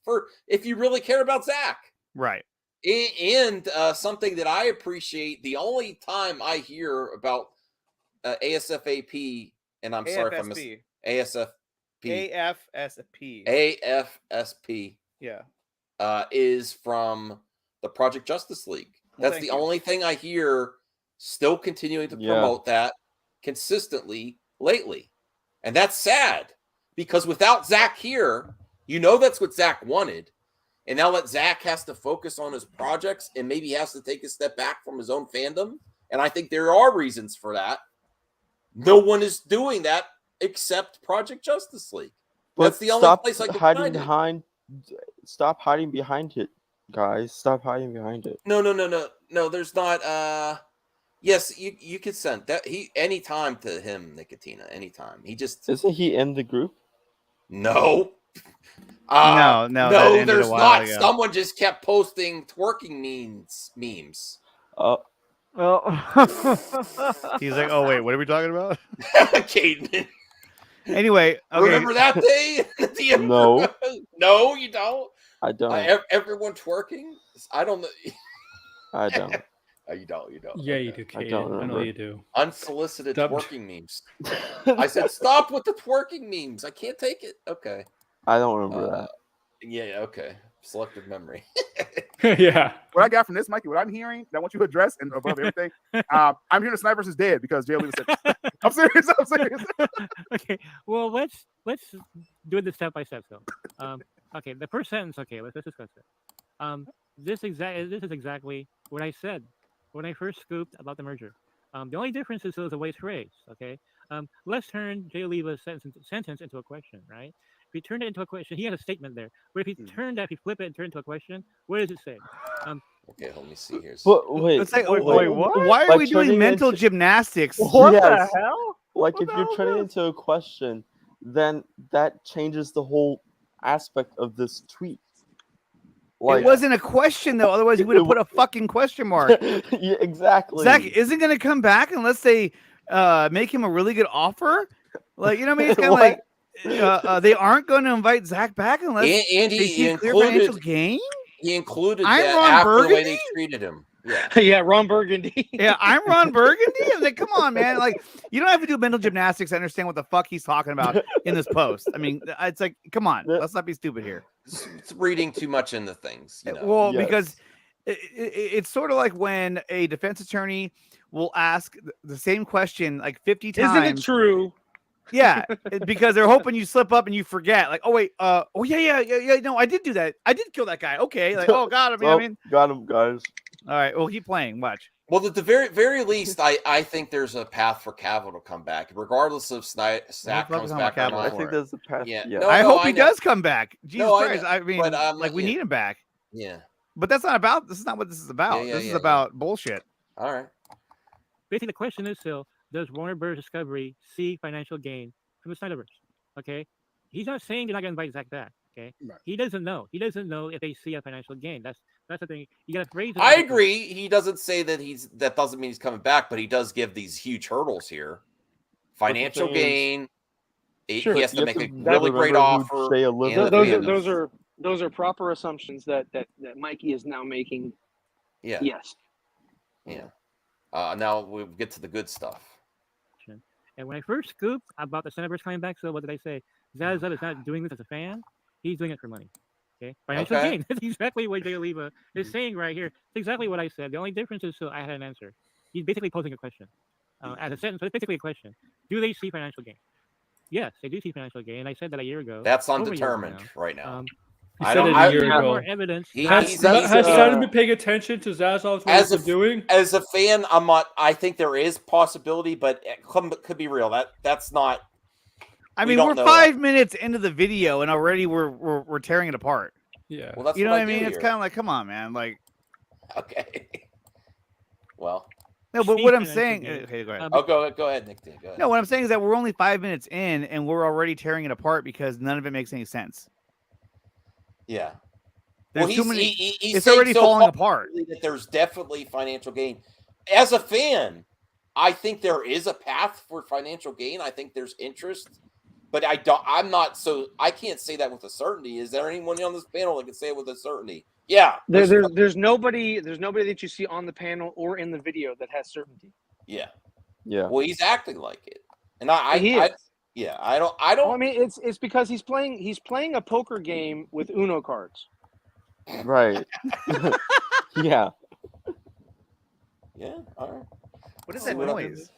for if you really care about Zach. Right. And something that I appreciate, the only time I hear about ASFAP, and I'm sorry if I missed AFSP. Yeah. Is from the Project Justice League. Well, That's the only thing I hear still continuing to promote that consistently lately. And that's sad because without Zach here, that's what Zach wanted. And now that Zach has to focus on his projects and maybe has to take a step back from his own fandom. And I think there are reasons for that. No one is doing that except Project Justice League. That's the only place I can find it. Stop hiding behind it, guys. Stop hiding behind it. No. There's not. Yes, you could send that anytime to him, Nicotina. Anytime. He just isn't he in the group? No. No. There's not. Ago. Someone just kept posting twerking memes. Well, he's like, oh wait, what are we talking about? Cademan. Anyway, okay. Remember that day? No. No, you don't. I don't. Everyone twerking? I don't know. I don't. You don't. Yeah, you do, Kate. I know you do. Unsolicited twerking memes. I said, stop with the twerking memes. I can't take it. Okay. I don't remember that. Yeah, okay. Selective memory. Yeah. What I got from this, Mikey, what I'm hearing that I want you to address and above everything, I'm hearing the SnyderVerse is dead because Jay Oliva said, I'm serious. Okay. Well, let's do it step by step. So, okay, the first sentence. Okay, let's discuss it. This is exactly what I said when I first scooped about the merger. The only difference is the way it's phrased. Okay. Let's turn Jay Oliva's sentence into a question, right? If you turn it into a question, he had a statement there. But if you if you flip it and turn it into a question, what does it say? Okay, let me see here. Wait, wait, what? Why are we doing mental gymnastics? What the hell? Like, if you're turning it into a question, then that changes the whole aspect of this tweet. Like, it wasn't a question though. Otherwise, he would have put a fucking question mark. Yeah, exactly. Zach isn't going to come back unless they make him a really good offer. Like, you know what I mean? It's kind of like they aren't going to invite Zach back unless he clear financial gain. He included I'm that Ron after Burgundy? the way they treated him. Yeah, yeah, Ron Burgundy. Yeah, I'm Ron Burgundy. I'm like, come on, man. Like, you don't have to do mental gymnastics to understand what the fuck he's talking about in this post. I mean, it's like, come on, let's not be stupid here. It's reading too much into things. Well, because it's sort of like when a defense attorney will ask the same question like 50 times. Isn't it true? Yeah, because they're hoping you slip up and you forget. Like, oh wait, oh yeah. No, I did do that. I did kill that guy. Okay, like, oh god, I mean, got him, guys. All right, well, keep playing. Watch. Well, at the very least, I think there's a path for Cavill to come back, regardless of Zack comes back or not. I think there's a path. Yeah, Yeah. no, I no, hope he know. does come back. Jesus No, Christ! I mean, but, like we yeah. need him back. Yeah. But that's not about. This is not what this is about. Yeah, this is yeah, about bullshit. All right. Basically, the question is still: does Warner Bros. Discovery see financial gain from the SnyderVerse? Okay, he's not saying they're not going to invite Zack back. Okay, he doesn't know. He doesn't know if they see a financial gain. That's the thing. You got to phrase it. I agree. He doesn't say that that doesn't mean he's coming back, but he does give these huge hurdles here. Financial gain. Sure. He has to You make have a to really great offer. Those are proper assumptions that Mikey is now making. Yeah. Yes. Yeah. Now we'll get to the good stuff. And when I first scooped about the SnyderVerse coming back, so what did I say? Zaz is not doing this as a fan. He's doing it for money. Okay, financial gain. That's exactly what Jay Oliva is saying right here. It's exactly what I said. The only difference is, so I had an answer. He's basically posing a question as a sentence, but it's basically a question. Do they see financial gain? Yes, they do see financial gain. And I said that a year ago. That's undetermined right now. I said it a year ago. More evidence. Has Snyder been paying attention to Zazov's what he's doing? As a fan, I'm not. I think there is possibility, but it could be real. That's not. I mean, we're 5 minutes into the video and already we're tearing it apart. Yeah. Well, that's you know what what I mean. do It's here. kind of like, come on, man. Like, okay. Well. No, but what I'm saying. Okay, go ahead. Oh, go ahead, Nick. Go ahead. No, what I'm saying is that we're only 5 minutes in and we're already tearing it apart because none of it makes any sense. Yeah. There's too many. He's It's saying already so falling apart. that there's definitely financial gain. As a fan, I think there is a path for financial gain. I think there's interest, but I can't say that with a certainty. Is there anyone on this panel that can say it with a certainty? Yeah. There's nobody that you see on the panel or in the video that has certainty. Yeah. Yeah. Well, he's acting like it, and I don't. Well, I mean, it's because he's playing a poker game with Uno cards. Right. Yeah. Yeah. All right. What is that noise?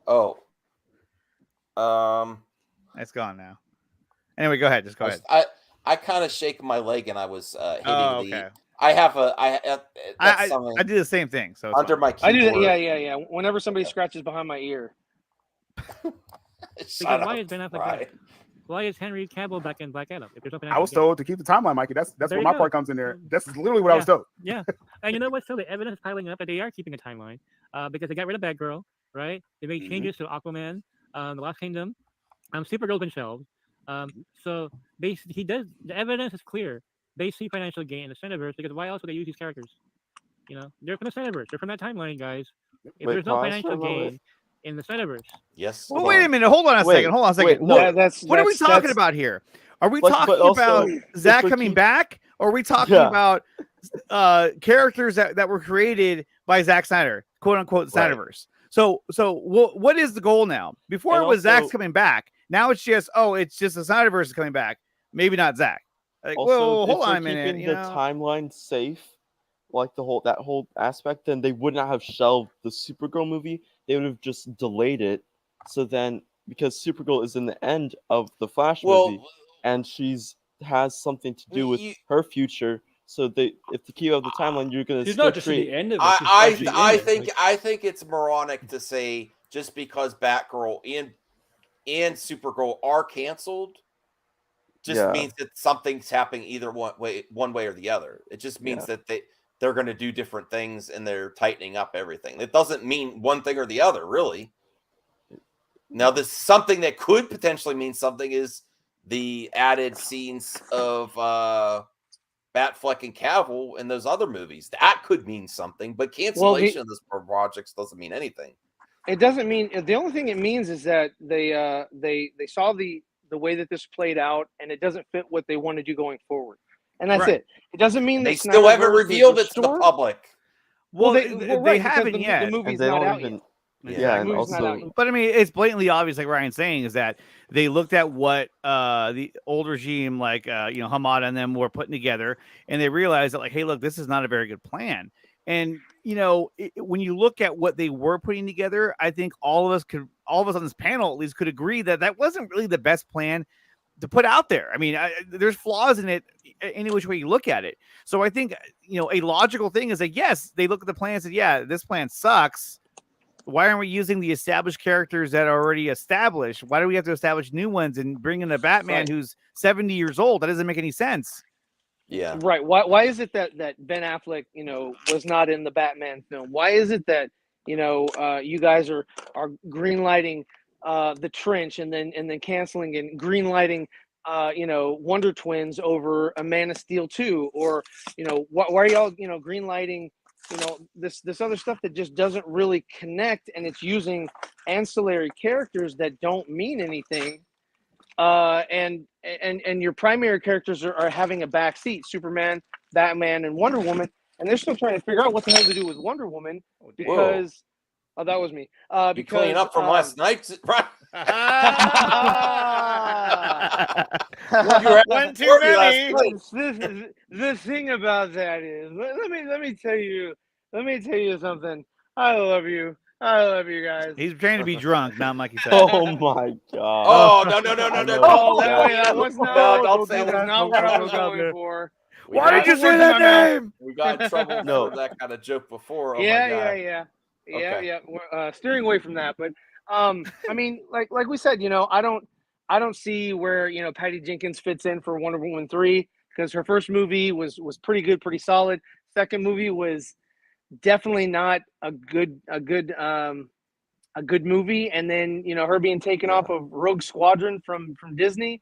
Oh. It's gone now. Anyway, go ahead. Just go ahead. I kind of shake my leg and I was hitting okay. I do the same thing. So under my keyboard. I do that. Yeah. Whenever somebody scratches behind my ear. Because why is Ben Affleck back? Why is Henry Cavill back in Black Adam? If there's I was told to keep the timeline, Mikey. That's where my part comes in there. That's literally what I was told. Yeah, and you know what? So the evidence is piling up that they are keeping a timeline because they got rid of Batgirl, right? They made changes to Aquaman, The Lost Kingdom, Supergirl's been shelved. So basically, the evidence is clear. They see financial gain in the SnyderVerse because why else would they use these characters? You know, they're from the SnyderVerse. They're from that timeline, guys. If there's no financial gain in the SnyderVerse. Yes. Well, wait a minute. Hold on a second. Hold on a second. What are we talking about here? Are we talking about Zack coming back? Or are we talking about characters that were created by Zack Snyder, quote unquote SnyderVerse? So what is the goal now? Before it was Zack's coming back. Now it's just the SnyderVerse is coming back. Maybe not Zack. Like, also, hold on a minute. Keeping the timeline safe, like that whole aspect, then they would not have shelved the Supergirl movie. They would have just delayed it. So then, because Supergirl is in the end of the Flash movie, and has something to do with her future. So if they keep up the timeline, you're going to. She's not just at the end of it. I think it's moronic to say just because Batgirl and Supergirl are canceled, means that something's happening either one way or the other. It just means that they're going to do different things and they're tightening up everything. It doesn't mean one thing or the other, really. Now, there's something that could potentially mean something is the added scenes of Batfleck and Cavill in those other movies. That could mean something, but cancellation of this project doesn't mean anything. It doesn't mean. The only thing it means is that they saw the way that this played out, and it doesn't fit what they want to do going forward. And that's it. It doesn't mean they still haven't revealed it to the public. Well, they haven't yet. The movie's not out yet. And also, but I mean, it's blatantly obvious, like Ryan's saying, is that they looked at what the old regime, like Hamada and them, were putting together, and they realized that, like, hey, look, this is not a very good plan. And when you look at what they were putting together, I think all of us on this panel at least could agree that wasn't really the best plan. to put out there. I mean, there's flaws in it any which way you look at it. So I think, a logical thing is that, yes, they look at the plan and say, yeah, this plan sucks. Why aren't we using the established characters that are already established? Why do we have to establish new ones and bring in a Batman who's 70 years old? That doesn't make any sense. Yeah. Right. Why is it that Ben Affleck, was not in the Batman film? Why is it that, you guys are greenlighting The Trench and then canceling and greenlighting Wonder Twins over A Man of Steel 2? Or, why are y'all, greenlighting this other stuff that just doesn't really connect, and it's using ancillary characters that don't mean anything, and your primary characters are having a backseat: Superman, Batman, and Wonder Woman, and they're still trying to figure out what the hell to do with Wonder Woman because that was me. You Because clean up from last night, right? One too many. The thing about that is, let me tell you something. I love you guys. He's trying to be drunk, not Mikey said. Oh my god. Oh no. Oh, that was not. Don't say That was not what I was going for. Why did you say that name? We got in trouble for that kind of joke before. Oh Yeah. Okay. We're steering away from that, but I mean, like we said, I don't see where Patty Jenkins fits in for Wonder Woman 3, because her first movie was pretty good, pretty solid. Second movie was definitely not a good movie, and then her being taken off of Rogue Squadron from Disney,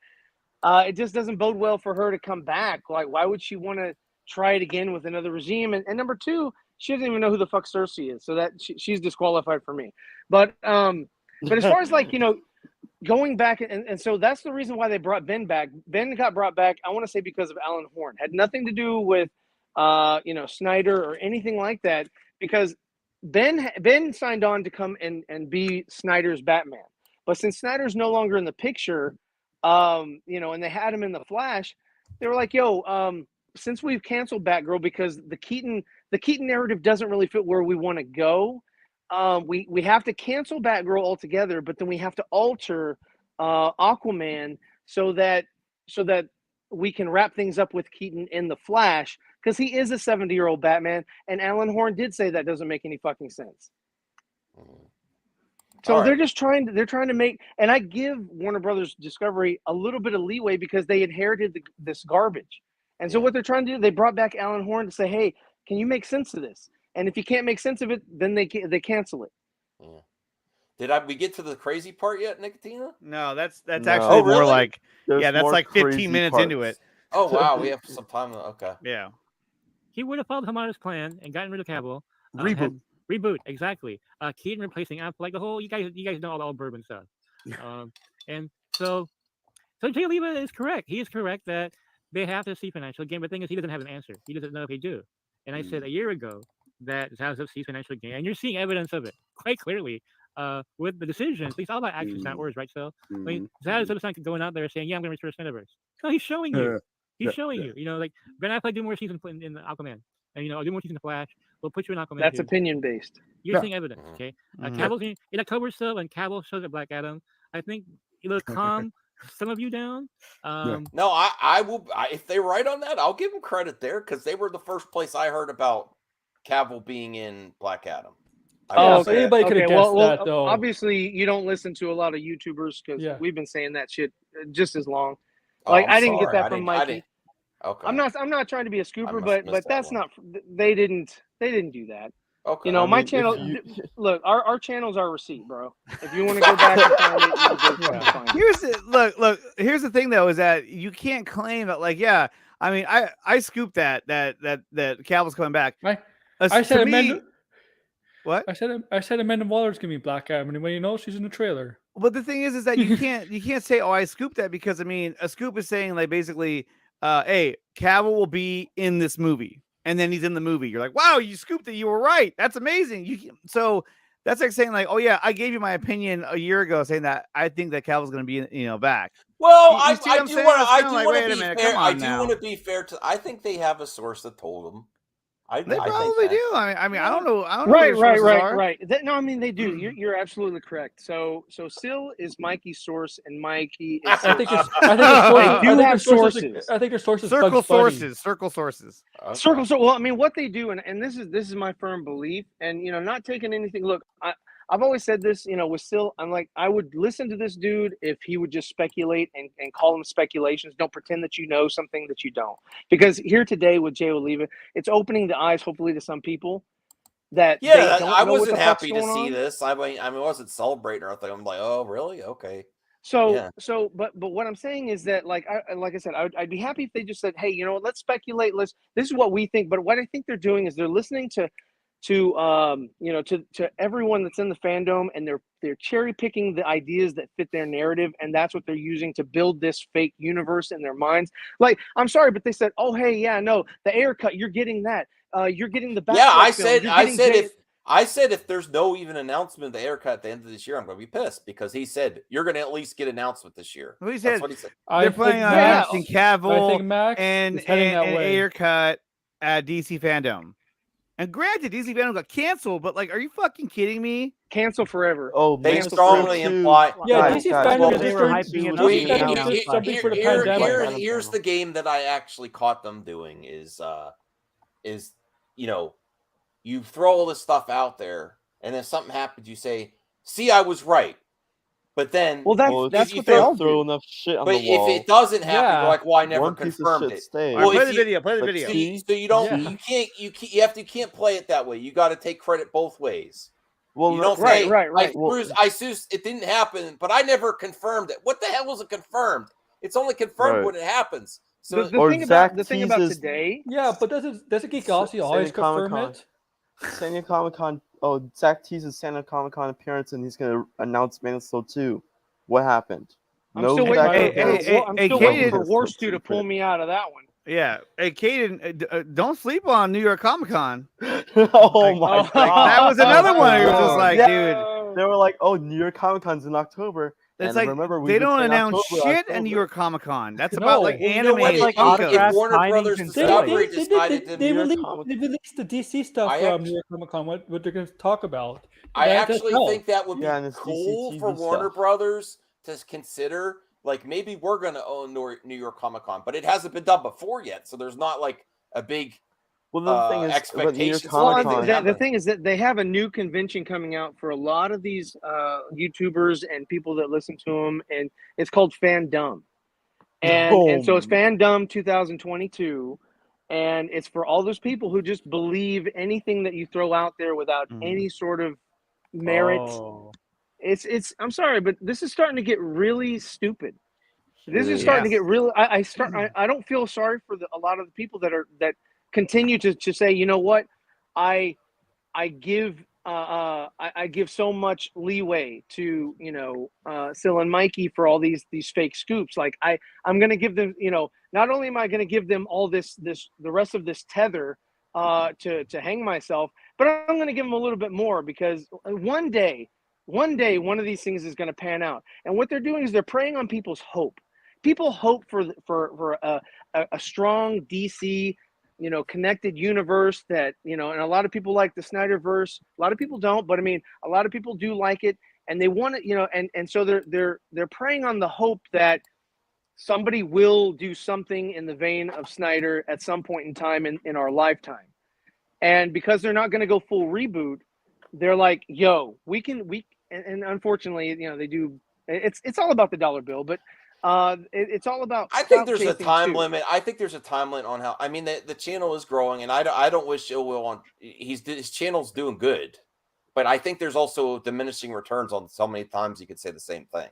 it just doesn't bode well for her to come back. Like, why would she want to try it again with another regime? And number two, she doesn't even know who the fuck Cersei is, so that she's disqualified for me. But as far as going back, and so that's the reason why they brought Ben back. Ben got brought back, I want to say, because of Alan Horn. Had nothing to do with Snyder or anything like that, because Ben signed on to come and be Snyder's Batman. But since Snyder's no longer in the picture, and they had him in the Flash, they were like, yo, since we've canceled Batgirl because the Keaton narrative doesn't really fit where we want to go, we have to cancel Batgirl altogether, but then we have to alter Aquaman so that we can wrap things up with Keaton in the Flash, because he is a 70-year-old Batman, and Alan Horn did say that doesn't make any fucking sense. So they're just trying to make, and I give Warner Brothers Discovery a little bit of leeway because they inherited this garbage. And so what they're trying to do, they brought back Alan Horn to say, hey, can you make sense of this? And if you can't make sense of it, then they cancel it. Yeah. Did we get to the crazy part yet, Nicotina? No, that's actually more like, that's more like 15 crazy minutes parts. into it. Oh wow, we have some time. Okay. Yeah. He would have followed him on his plan and gotten rid of Cavill. Reboot, exactly. Keaton replacing Affleck, the whole, you guys know all the bourbon stuff. And so Jay Oliva is correct. He is correct that they have to see financial gain, but the thing is, he doesn't have an answer. He doesn't know if they do. And I said a year ago that Zazzle sees financial gain, and you're seeing evidence of it quite clearly with the decisions. It's all about actions, not words, right? So I mean, Zazzle's not going out there saying, "Yeah, I'm going to restore SnyderVerse." No, he's showing you. He's showing you. Like Ben Affleck do more seasons in Aquaman, and do more seasons in Flash. We'll put you in Aquaman. That's too. opinion based. You're seeing evidence, okay? Cavill's in October still, and Cavill shows at Black Adam. I think it'll calm some of you down. No, I will. If they're right on that, I'll give them credit there, because they were the first place I heard about Cavill being in Black Adam. Anybody could have guessed that, though. Obviously, you don't listen to a lot of YouTubers, because we've been saying that shit just as long. Oh, Like, I'm I didn't sorry. get that from Mikey. Okay. I'm not trying to be a scooper, but that that's one. not. They didn't do that. Okay. My channel. Look, our channel's our receipt, bro. If you want to go back and find it, you go find it. Here's the look. Here's the thing, though, is that you can't claim that. Like, yeah, I mean, I scooped that Cavill's coming back. I said Amanda. What? I said Amanda Waller's gonna be Black Adam, and when you know she's in the trailer. But the thing is that you can't say, oh, I scooped that, because I mean, a scoop is saying, like, basically, hey, Cavill will be in this movie, and then he's in the movie. You're like, wow, you scooped it. You were right. That's amazing. So that's like saying, like, oh yeah, I gave you my opinion a year ago, saying that I think that Cavill's going to be, back. Well, I do want to be fair. I think they have a source that told them. I They think probably that. do. I mean, I don't know. I don't know. Right, what their right, sources right, are. right. No, I mean they do. You're absolutely correct. So Sil is Mikey's source, and Mikey is. I think Sil's it's. I think it's sources. They do have sources. I think their sources. Circle Bugs Bunny. sources. Circle sources. Circle. So, well, I mean, what they do, and this is my firm belief, and not taking anything. Look, I've always said this, with Sil, I'm like, I would listen to this dude if he would just speculate and call them speculations. Don't pretend that you know something that you don't. Because here today with Jay Oliva, it's opening the eyes, hopefully, to some people that they don't I know what wasn't the fuck's happy to going see on. this. I mean, I wasn't celebrating or anything. I'm like, oh, really? Okay. So, Yeah. but what I'm saying is that, like I said, I'd be happy if they just said, hey, let's speculate. This is what we think. But what I think they're doing is they're listening to everyone that's in the fandom, and they're cherry picking the ideas that fit their narrative, and that's what they're using to build this fake universe in their minds. Like, I'm sorry, but they said, oh, hey, yeah, no, the air cut, you're getting that. You're getting the Batgirl Yeah, film. I said if there's no even announcement of the haircut at the end of this year, I'm going to be pissed, because he said you're going to at least get announcement this year. Well, he That's said what he said. they're planning on announcing Cavill and that way. haircut at DC Fandom. And granted, DC Fandom got canceled, but like, are you fucking kidding me? Cancel forever. Oh, They strongly imply. Yeah, Guys, DC guys, Fandom well, is they just were doing hyping it up. DC Fandom is just something for the pandemic. Here's the game that I actually caught them doing is you throw all this stuff out there, and then something happens, you say, see, I was right. But then, that's you what they all throw do. enough shit on but the wall. if it doesn't happen, you're like, well, I never One piece of confirmed shit it. stays. Well, play if the you- video. Play the but video. see- So you don't, you can't play it that way. You got to take credit both ways. Well, you don't right, say, right. it didn't happen, but I never confirmed it. What the hell was it confirmed? It's only confirmed Right. when it happens. So The thing about today. Yeah, but doesn't Geekossi always confirm it? San Diego Comic-Con. Oh, Zach teases San Diego Comic-Con appearance, and he's going to announce Man of Steel 2. What happened? I'm still waiting for War Stew to pull me. me out of that one. Yeah. Hey, Caden, don't sleep on New York Comic Con. Oh my god, that was another one. You're just like, Yeah. dude. They were like, "Oh, New York Comic Con's in October." It's And like remember, they don't announce shit October. at New York Comic Con. That's No. about like Well, you anime. know what? and Like manga. if Warner Brothers Discovery decided to they New York released the DC stuff from New York Comic Con. What they're going to talk about? I That's actually all. think that would be and it's cool DC for TV Warner stuff. Brothers to consider. Like, maybe we're going to own New York Comic Con, but it hasn't been done before yet, so there's not like a big Well, the thing is, expectations. The thing is that they have a new convention coming out for a lot of these YouTubers and people that listen to them, and it's called Fandom. And so it's Fandom 2022, and it's for all those people who just believe anything that you throw out there without any sort of merit. Oh. It's I'm sorry, but this is starting to get really stupid. This is is. starting to get real. I don't feel sorry for a lot of the people that continue to say, you know what, I give so much leeway to Sil and Mikey for all these fake scoops. Like I'm gonna give them, not only am I gonna give them all the rest of this tether to hang myself, but I'm gonna give them a little bit more, because one day one of these things is going to pan out. And what they're doing is they're preying on people's hope. People hope for a strong DC, connected universe that, and a lot of people like the SnyderVerse. A lot of people don't, but I mean, a lot of people do like it, and they want it, and so they're preying on the hope that somebody will do something in the vein of Snyder at some point in time in our lifetime. And because they're not going to go full reboot, they're like, yo, and unfortunately, they do. It's all about the dollar bill, but it's all about. I think there's a time limit. I think there's a time limit on how. I mean, the channel is growing, and I don't wish ill will on. His channel's doing good, but I think there's also diminishing returns on so many times you could say the same thing.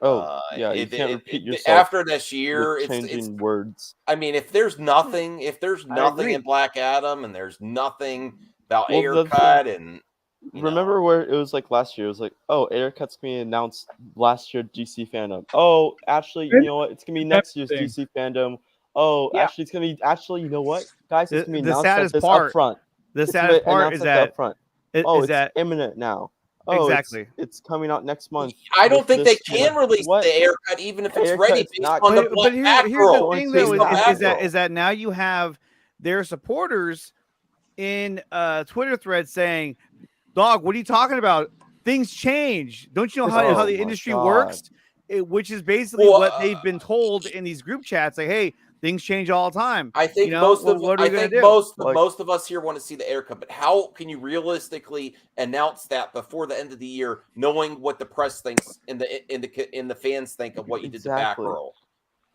Oh, yeah, you can't repeat yourself. After this year, changing words. I mean, if there's nothing agree. in Black Adam, and there's nothing about Well, Aircut, and remember where it was like last year? It was like, oh, Aircut's gonna be announced last year DC Fandom. Oh, actually, you know what? It's gonna be next year's DC Fandom. Oh, actually, it's gonna be you know what, guys? It's gonna be announced at this upfront. The saddest part is that upfront. Is it's that imminent now. Oh, exactly. It's coming out next month. I don't think they can release the Aircut even if it's ready based on the Black But here's the Batgirl. thing, though, is that now you have their supporters in a Twitter thread saying, "Dog, what are you talking about? Things change. Don't you know how the industry works?" Which is basically what they've been told in these group chats. Like, hey, things change all the time. I think most of us here want to see the air cut, but how can you realistically announce that before the end of the year, knowing what the press thinks and the fans think of what you did to Batgirl?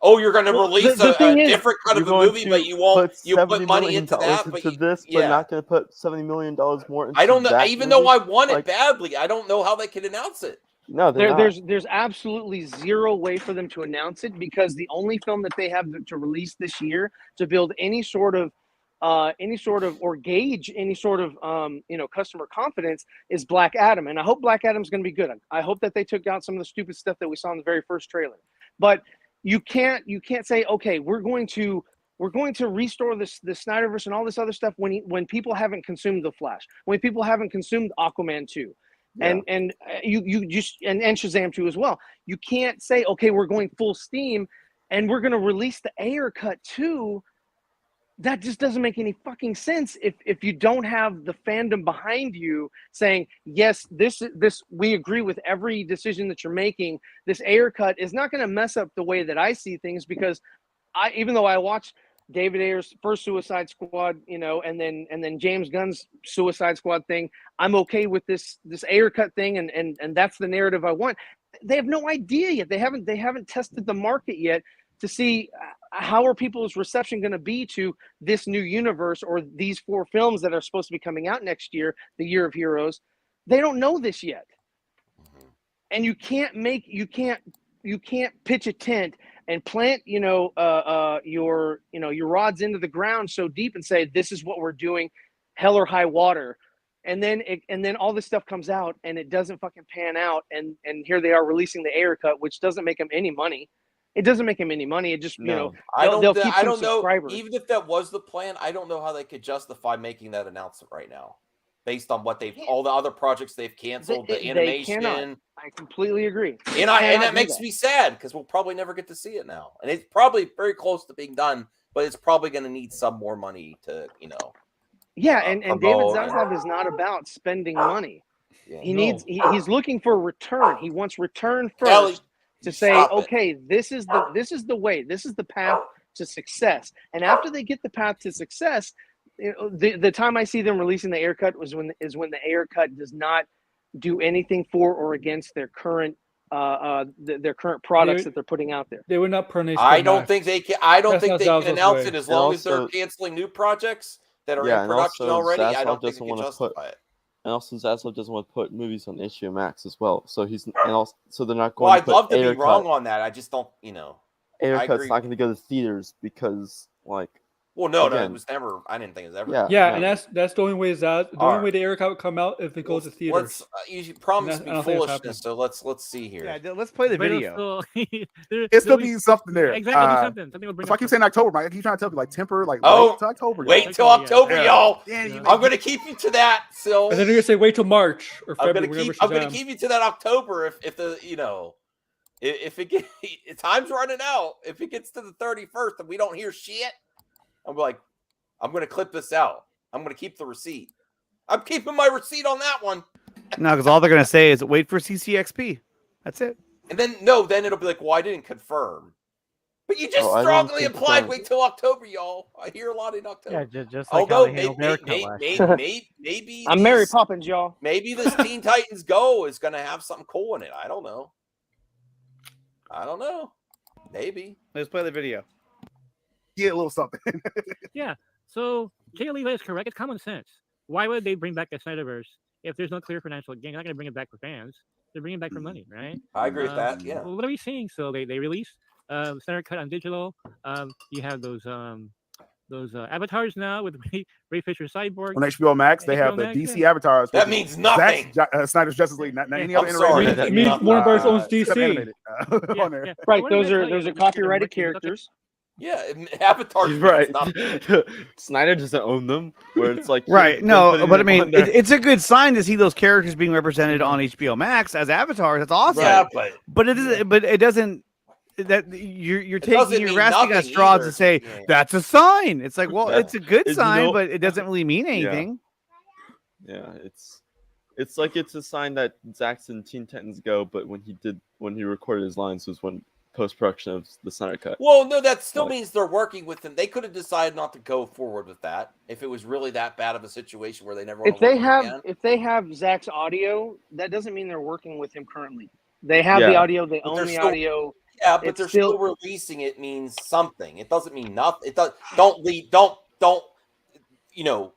Oh, you're going to release a different cut of a movie, but you won't. You put money into that, but not going to put $70 million more. Into I don't know. that Even movie? though I want it badly, I don't know how they can announce it. No, there's absolutely zero way for them to announce it, because the only film that they have to release this year to build any sort of or gauge any sort of customer confidence is Black Adam. And I hope Black Adam's going to be good. I hope that they took out some of the stupid stuff that we saw in the very first trailer. But you can't say, okay, we're going to restore the SnyderVerse and all this other stuff when people haven't consumed The Flash, when people haven't consumed Aquaman 2. Yeah. And you just and Shazam 2 as well. You can't say, okay, we're going full steam and we're going to release the Ayer cut too. That just doesn't make any fucking sense if you don't have the fandom behind you saying, yes, this we agree with every decision that you're making. This Ayer cut is not going to mess up the way that I see things, because even though I watched David Ayer's first Suicide Squad, and then James Gunn's Suicide Squad thing, I'm okay with this Ayer cut thing, and that's the narrative I want. They have no idea yet. They haven't tested the market yet to see how are people's reception going to be to this new universe or these 4 films that are supposed to be coming out next year, the Year of Heroes. They don't know this yet, and you can't pitch a tent and plant your rods into the ground so deep and say, this is what we're doing, hell or high water, and then all this stuff comes out and it doesn't fucking pan out, and here they are releasing the Ayer cut, which doesn't make them any money. It doesn't make them any money. It just I don't know. Subscribers. Even if that was the plan, I don't know how they could justify making that announcement right now, based on what all the other projects they've canceled, the animation. They cannot. I completely agree. And that makes me sad, because we'll probably never get to see it now. And it's probably very close to being done, but it's probably going to need some more money to, Yeah, and David Zaslav is not about spending money. Yeah, he's looking for a return. He wants return first to say, okay, this is the way, this is the path to success. And after they get the path to success, the time I see them releasing the Ayer cut is when the Ayer cut does not do anything for or against their current products that they're putting out there. They would not punish. I don't think they can. I don't think they can announce it as long as they're canceling new projects that are in production already. I don't think they can justify it. And also, Zaslav doesn't want to put movies on HBO Max as well. So they're not going. Well, I'd love to be wrong on that. I just don't. Ayer cut's not going to go to theaters because, like. Well, no, it was never. I didn't think it was ever. Yeah, and that's the only way the only way the Ayer cut would come out if it goes to theaters. You promised me foolishness, so let's see here. Yeah, let's play the video. It's still be something there. Exactly, something. If I keep saying October, I keep trying to tell people temper, wait till October. Wait till October, y'all. I'm going to keep you to that. So, and then you're going to say wait till March or February. I'm going to keep you to that October if the if it gets time's running out. If it gets to the 31st and we don't hear shit, I'm like, I'm going to clip this out. I'm going to keep the receipt. I'm keeping my receipt on that one. No, because all they're going to say is wait for CCXP. That's it. And then it'll be like, well, I didn't confirm. But you just strongly implied wait till October, y'all. I hear a lot in October. Yeah, just like how they handled maybe I'm Mary Poppins, y'all. Maybe this Teen Titans Go is going to have something cool in it. I don't know. Maybe. Let's play the video. Get a little something. Yeah. So Jay Oliva is correct. It's common sense. Why would they bring back the SnyderVerse if there's no clear financial gain? They're not going to bring it back for fans. They're bringing it back for money, right? I agree with that. Yeah. Well, what are we seeing? So they released Snyder Cut on digital. You have those avatars now with Ray Fisher Cyborg. On HBO Max, they have the DC avatars. That means nothing. Snyder's Justice League, not any other iteration. It means Warner Bros. Owns DC. On there. Right, those are copyrighted characters. Yeah, Avatar. He's right. Snyder doesn't own them. Where it's like right. No, but I mean, it's a good sign to see those characters being represented on HBO Max as avatars. That's awesome. Yeah, but it doesn't that you're doesn't taking, you're mean grasping at nothing straws either. to say Yeah. that's a sign. It's like, well, Yeah. it's a good You sign, know- but it doesn't really mean anything. Yeah, it's like it's a sign that Zack's in Teen Titans Go, but when he recorded his lines was when post-production of the Snyder Cut. Well, no, that still Like- means they're working with them. They could have decided not to go forward with that if it was really that bad of a situation where they never. If they have Zach's audio, that doesn't mean they're working with him currently. They have the audio. They own the audio. Yeah, but It's they're still releasing it means something. It doesn't mean nothing. It does. Don't. You know.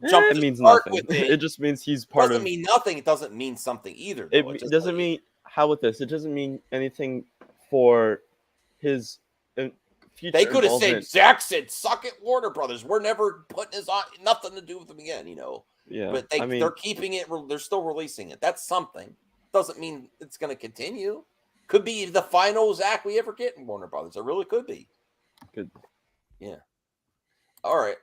Jump It to means start nothing. with it. It just means he's part doesn't of. mean nothing. It doesn't mean something either. It though. It just doesn't mean how with this. It doesn't mean anything for his future. They could have said, involvement. Zack said, "Suck it, Warner Brothers. We're never putting his on nothing to do with them again." You know. Yeah, But I mean- they're keeping it. They're still releasing it. That's something. Doesn't mean it's going to continue. Could be the final Zack we ever get in Warner Brothers. It really could be. Good. Yeah. All right.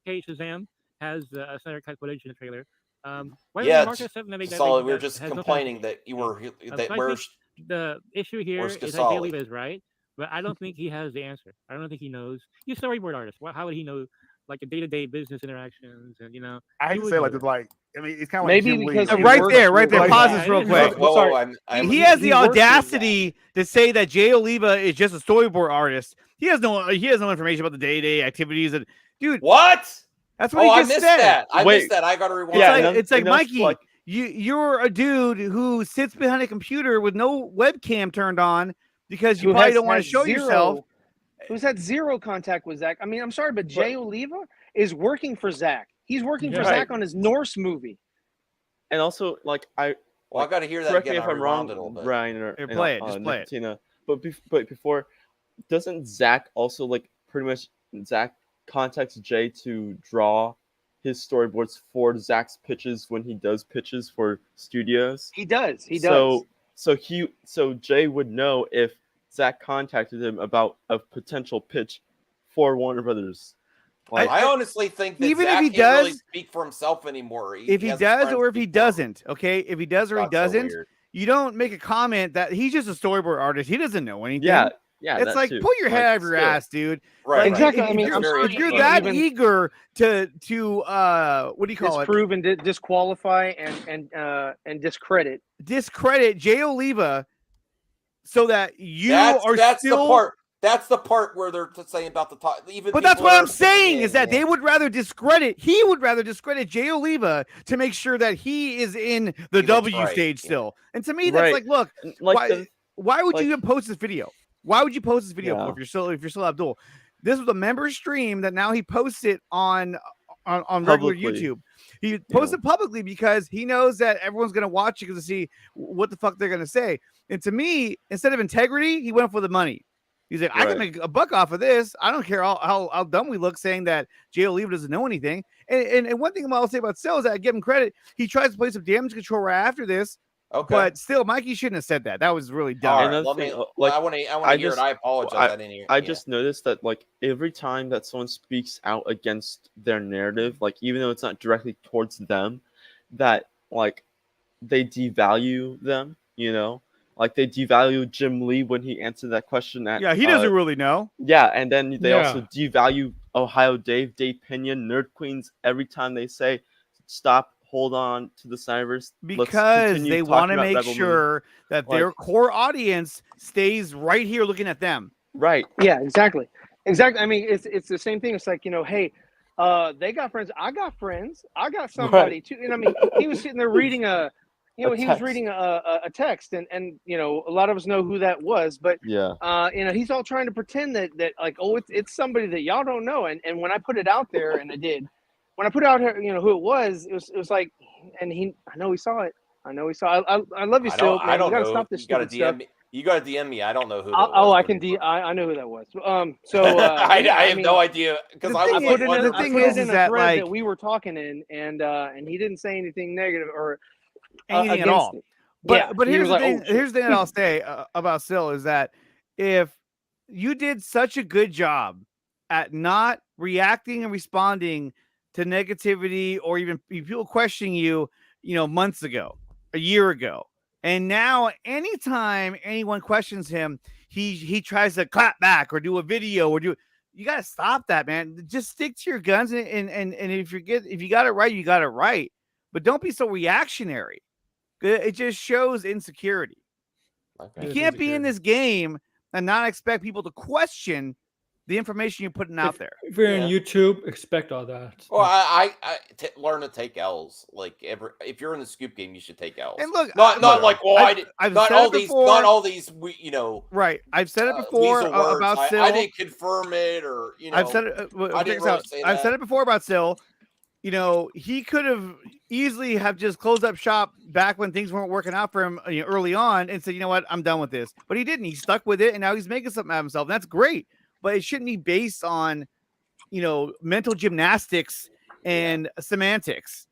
Hey, Shazam has a Snyder Cut footage in the trailer. Why Yeah, would Marcus have that make that solid. make We were that just has no complaining connection? that you were that So I we're. think the issue here where's is that Jay Gasoli? Oliva is right, but I don't think he has the answer. I don't think he knows. He's a storyboard artist. How would he know like the day-to-day business interactions and I hate he to would say like know this, like I mean, it's kind of Maybe like Jim because Lee. he Right works there. with- Pause Yeah, this I real didn't quick. know. Sorry. He has the He works with audacity to say that Jay Oliva is just a storyboard artist. He has no information about the day-to-day activities. And dude, what? That's what Oh, he I just missed said. that. I missed that. I got to rewind. It's like Mikey. You're a dude who sits behind a computer with no webcam turned on because you Who probably has- don't want to has show zero- yourself. Who's had zero contact with Zach? I mean, I'm sorry, but Jay Oliva is working for Zach. He's working for Yeah. Zach on his Norse movie. And also, like I got to hear that correct again. me if I'll I'm wrong, rewind it a little bit. Ryan or Here, play it, just play it. Nicotina. But before, doesn't Zach also like pretty much Zach contacts Jay to draw his storyboards for Zach's pitches when he does pitches for studios? He does. He does. So Jay would know if Zach contacted him about a potential pitch for Warner Brothers. Like, I honestly think that even if Zack he can't really does- speak for himself anymore. If he has does friends or if he speak for him. doesn't, okay? If he does or he That's so doesn't, weird. you don't make a comment that he's just a storyboard artist. He doesn't know anything. yeah, It's that like too. pull your head Like, out of your still. ass, dude. Right, Like, exactly. If, I mean, if I'm you're, sorry, if you're but that even- eager to what do you call it? Disprove and disqualify and discredit. Discredit Jay Oliva, so that you That's still. the part. That's the part where they're saying about the top. Even But that's people what that I'm are- saying Yeah, is that yeah. they would rather discredit. He would rather discredit Jay Oliva to make sure that he is in the He looks W right, stage yeah. still. And to me, that's Right. like, look, Like why? the- Why would like- you even post this video? Why would you post this video Yeah. if you're still Abdul? This was a member stream that now he posts it on regular Publicly. YouTube. He posted publicly because he knows that everyone's gonna watch it to see what the fuck they're gonna say. And to me, instead of integrity, he went for the money. He's like, I can Right. make a buck off of this. I don't care how dumb we look saying that Jay Oliva doesn't know anything. And one thing I'll say about Sel is that I give him credit. He tries to play some damage control right after this. Okay. But still, Mikey shouldn't have said that. That was really dumb. All right, Another let me. thing, Well, like, I want to I hear just- it. I apologize. I didn't hear. I yeah. just noticed that like every time that someone speaks out against their narrative, like even though it's not directly towards them, that like they devalue them, you know? Like they devalue Jim Lee when he answered that question at Yeah, he doesn't really know. Yeah, and then they Yeah. also devalue Ohio Dave Pinion, Nerd Queens every time they say stop, hold on to the SnyderVerse. let's Because continue they talking want to about make Rebel Moon." sure that their Like- core audience stays right here looking at them. Right. Yeah, exactly. I mean, it's the same thing. It's like, hey, they got friends. I got friends. I got somebody too. And I mean, he was sitting there reading he was text. reading a text, and a lot of us know who that was, but Yeah. he's all trying to pretend that like, oh, it's somebody that y'all don't know. And when I put it out there, and I did, when I put out here, who it was like, and I know he saw it. I know he saw. I love you still. I don't you gotta know. stop this You got to stupid stuff. DM me. You got to DM me. I don't know who. That Oh, was. I can. I know who that was. So I have mean, no idea because I was I like, put it wondering- in, I put it in a thread that we were talking in, and he didn't say anything negative or Anything at against all. it. But Yeah, but he here's was the like, thing. "Oh, Here's the shit." thing that I'll say about Sil is that if you did such a good job at not reacting and responding to negativity or even people questioning you, months ago, a year ago, and now anytime anyone questions him, he tries to clap back or do a video or do. You got to stop that, man. Just stick to your guns, and if you got it right, you got it right. But don't be so reactionary. It just shows insecurity. Okay. You can't be in this game and not expect people to question the information you're putting out there. If you're on YouTube, expect all that. Well, I learn to take L's. Like if you're in the scoop game, you should take L's. And look, not like well, I've not said all it these, before. not all these. Right. I've said it before weasel words. about Sil. I didn't confirm it, or I've said it. I didn't really say I've that. said it before about Sil. He could have easily have just closed up shop back when things weren't working out for him early on and said, you know what, I'm done with this. But he didn't. He stuck with it, and now he's making something out of himself. And that's great. But it shouldn't be based on, mental gymnastics and semantics.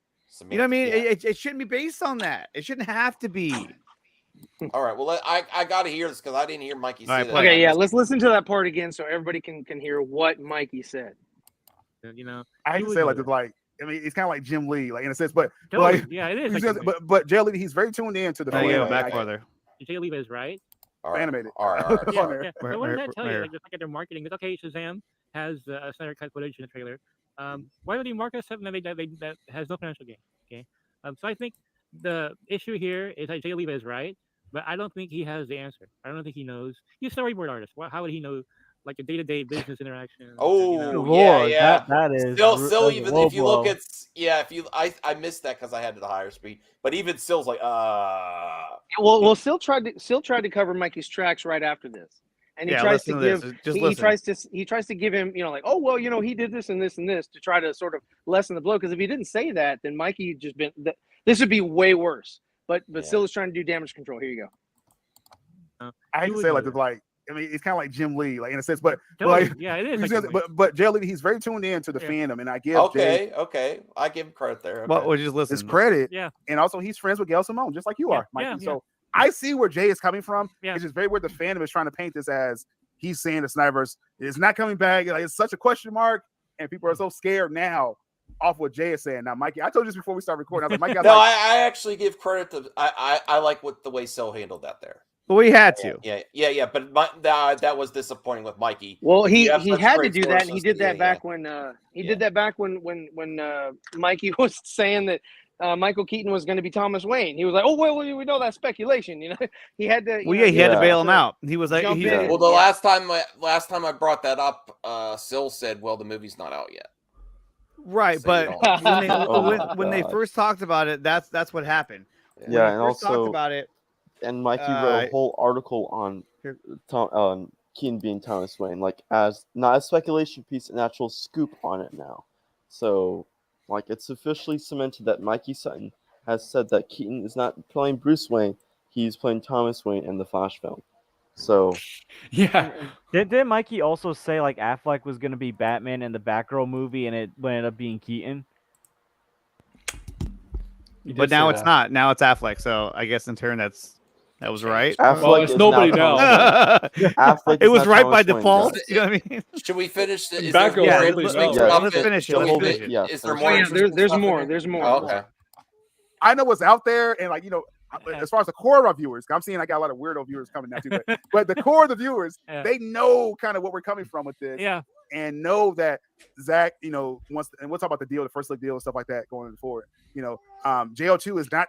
You know what I mean? Yeah. It shouldn't be based on that. It shouldn't have to be. All right. Well, I got to hear this because I didn't hear Mikey say that. Okay, yeah, let's listen to that part again so everybody can hear what Mikey said. I hate to say it like this, like it's kind of like Jim Lee, like in a sense, but Totally. like Yeah, it is. he's Like just- but Jay Oliva, he's very tuned in to the. Back farther. Jay Oliva is right. All right. Animated. All right. Yeah. So what does that tell you? Like, just look at their marketing. It's okay, Shazam has a Snyder Cut footage in the trailer. Why would he market something that has no financial gain? Okay. So I think the issue here is that Jay Oliva is right, but I don't think he has the answer. I don't think he knows. He's a storyboard artist. How would he know like a day-to-day business interaction? Yeah. That is Still, even if you look blow. at I missed that because I had it at higher speed. But even Still's like, Well, Sil tried to cover Mikey's tracks right after this, and he tries to give he tries to give him like, oh well, he did this and this and this to try to sort of lessen the blow, because if he didn't say that, then Mikey this would be way worse. But Sil is trying to do damage control. Here you go. I hate to say it like this, like it's kind of like Jim Lee, like in a sense, but Totally. like Yeah, it is. he's like just- but Jay Oliva, he's very tuned in to the fandom, and I give Jay okay, I give him credit there. Well, we'll just listen. his credit. Yeah. And also he's friends with Gail Simone, just like you are, Mikey. Yeah, So I see where Jay is coming from. Yeah. It's just very weird the fandom is trying to paint this as he's saying the SnyderVerse is not coming back. Like it's such a question mark, and people are so scared now off what Jay is saying. Now, Mikey, I told you this before we started recording. I was like, Mikey, I actually give credit to I like the way Sil handled that there. But we had to. Yeah. But that was disappointing with Mikey. Well, he You have such had to great do that. sources He did to- that back when did that back when Mikey was saying that Michael Keaton was going to be Thomas Wayne. He was like, "Oh well, we know that's speculation." He had to. He had to bail him out. He was like, jump in. Well, the last time I brought that up, Sil said, "Well, the movie's not out yet." Right, So but when they God. first talked about it, that's what happened. When Yeah, they and first also talked about it. And Mikey wrote a whole article on Keaton being Thomas Wayne, like as not a speculation piece, an actual scoop on it now. So, like, it's officially cemented that Mikey Sutton has said that Keaton is not playing Bruce Wayne; he's playing Thomas Wayne in the Flash film. So, yeah. Didn't Mikey also say like Affleck was going to be Batman in the Batgirl movie, and it ended up being Keaton? But now it's not. Now it's Affleck. So I guess in turn that was right. Affleck it's is nobody now now. Affleck It is was now right Thomas by Wayne, default. guys. You know what I mean? Should we finish? Is Batgirl there was more nobody interesting now. stuff? Let's finish it. Let's finish it. Yeah, Is there finish more? it. interesting There's stuff in more. there? There's more. Oh, okay. I know what's out there, and like as far as the core of our viewers, I'm seeing I got a lot of weirdo viewers coming now too. But the core of the viewers, they know kind of what we're coming from with this, and know that Zach, wants. And we'll talk about the deal, the first look deal, and stuff like that going forward. JO2 is not,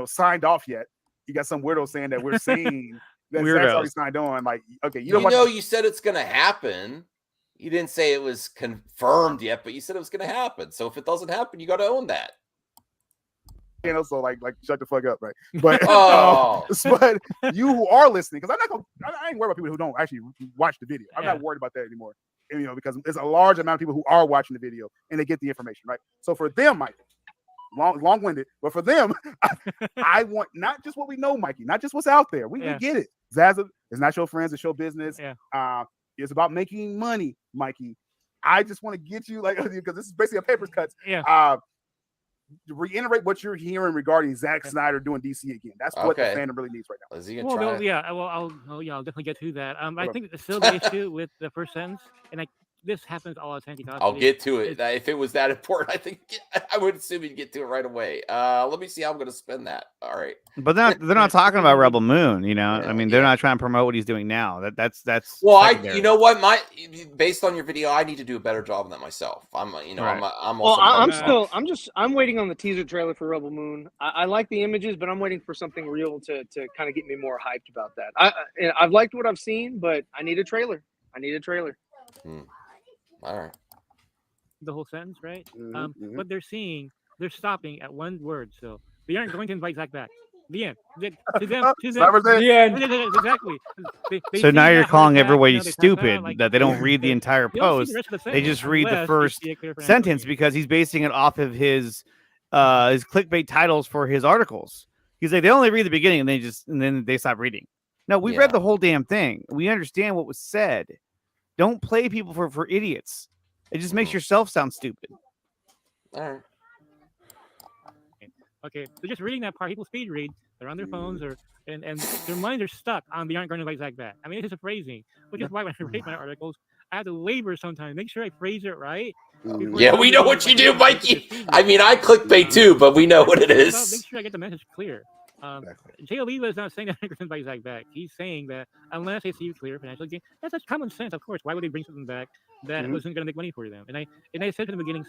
signed off yet. You got some weirdo saying that we're seeing that Zach's already signed on. Like, okay, You said it's going to happen. You didn't say it was confirmed yet, but you said it was going to happen. So if it doesn't happen, you got to own that. So like shut the fuck up, right? But but you who are listening, because I ain't worried about people who don't actually watch the video. I'm not worried about that anymore. Because there's a large amount of people who are watching the video and they get the information, right? So for them, Mike, long-winded, but for them, I want not just what we know, Mikey, not just what's out there. We get it. Zaza is not your friends, it's show business. It's about making money, Mikey. I just want to get you because this is basically a papers cuts. Reiterate what you're hearing regarding Zack Snyder doing DC again. That's what the fandom really needs right now. Is he gonna try? I'll definitely get to that. I think still the issue with the first sentence, and this happens all the time. I'll get to it. If it was that important, I think I would assume you'd get to it right away. Let me see how I'm going to spend that. All right. But they're not talking about Rebel Moon, you know. I mean, they're not trying to promote what he's doing now. That's Well, secondary. you know what, based on your video, I need to do a better job than that myself. I'm I'm waiting on the teaser trailer for Rebel Moon. I like the images, but I'm waiting for something real to kind of get me more hyped about that. I've liked what I've seen, but I need a trailer. All right. The whole sentence, right? Mm-hmm. What they're seeing, they're stopping at one word, so they aren't going to invite Zack back. The end. To them, The end. Exactly. So now you're calling everybody stupid that they don't read the entire post. They just read the first sentence because he's basing it off of his clickbait titles for his articles. He's like, they only read the beginning and then they stop reading. No, we read the whole damn thing. We understand what was said. Don't play people for idiots. It just makes yourself sound stupid. All right. Okay, so just reading that part, people speed read. They're on their phones and their minds are stuck on the aren't going to invite Zack back. I mean, it's just a phrasing, which is why when I read my articles, I have to labor sometimes, make sure I phrase it right. Yeah, we know what you do, Mikey. I mean, I clickbait too, but we know what it is. Make sure I get the message clear. Jay Oliva is not saying that they're going to invite Zack back. He's saying that unless they see clear financial gain, that's just common sense, of course. Why would they bring something back that wasn't going to make money for them? And I said in the beginning,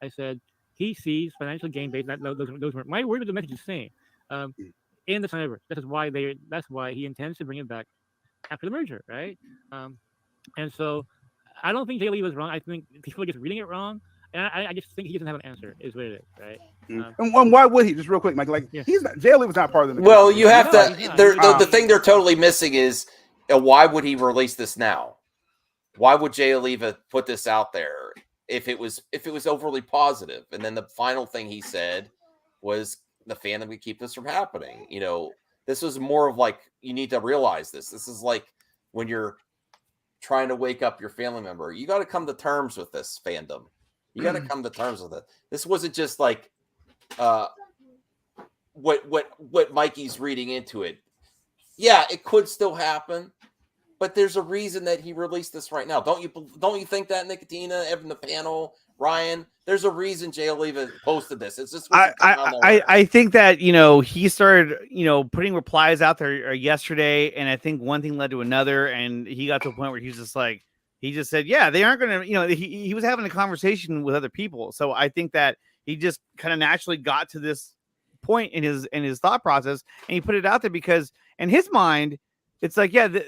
I said he sees financial gain based. Those weren't my word, but the message is saying. In the SnyderVerse, that's why he intends to bring it back after the merger, right? And so I don't think Jay Oliva is wrong. I think people are just reading it wrong, and I just think he doesn't have an answer. Is what it is, right? And why would he? Just real quick, Mike. Like he's not. Jay Oliva's not part of the. Well, you have to. The thing they're totally missing is why would he release this now? Why would Jay Oliva put this out there if it was overly positive? And then the final thing he said was the fandom would keep this from happening. You know, this was more of like, you need to realize this. This is like when you're trying to wake up your family member. You got to come to terms with this fandom. You got to come to terms with it. This wasn't just like what Mikey's reading into it. Yeah, it could still happen, but there's a reason that he released this right now. Don't you think that, Nicotina, Evan, the panel, Ryan? There's a reason Jay Oliva posted this. It's just I think that he started putting replies out there yesterday, and I think one thing led to another, and he got to a point where he just said, yeah, they aren't going to, he was having a conversation with other people. So I think that he just kind of naturally got to this point in his thought process, and he put it out there because in his mind, it's like, yeah, they're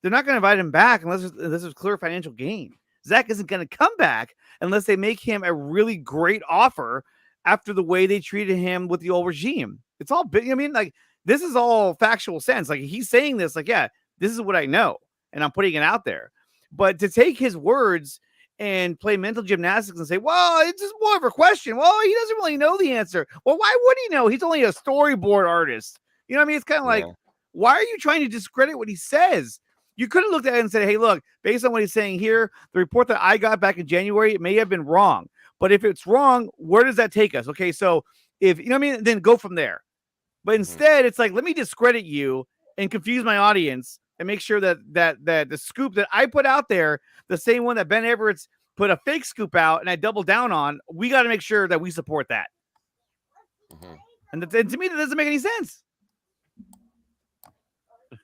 not going to invite him back unless there's clear financial gain. Zack isn't going to come back unless they make him a really great offer after the way they treated him with the old regime. It's all big. I mean, like, this is all factual sense. Like, he's saying this, like, yeah, this is what I know, and I'm putting it out there. But to take his words and play mental gymnastics and say, well, it's just more of a question. Well, he doesn't really know the answer. Well, why would he know? He's only a storyboard artist. You know what I mean? It's kind of like, why are you trying to discredit what he says? You could have looked at it and said, hey, look, based on what he's saying here, the report that I got back in January, it may have been wrong. But if it's wrong, where does that take us? Okay, so if, you know what I mean, then go from there. But instead, it's like, let me discredit you and confuse my audience and make sure that the scoop that I put out there, the same one that Ben Everett's put a fake scoop out and I doubled down on, we got to make sure that we support that. And to me, that doesn't make any sense.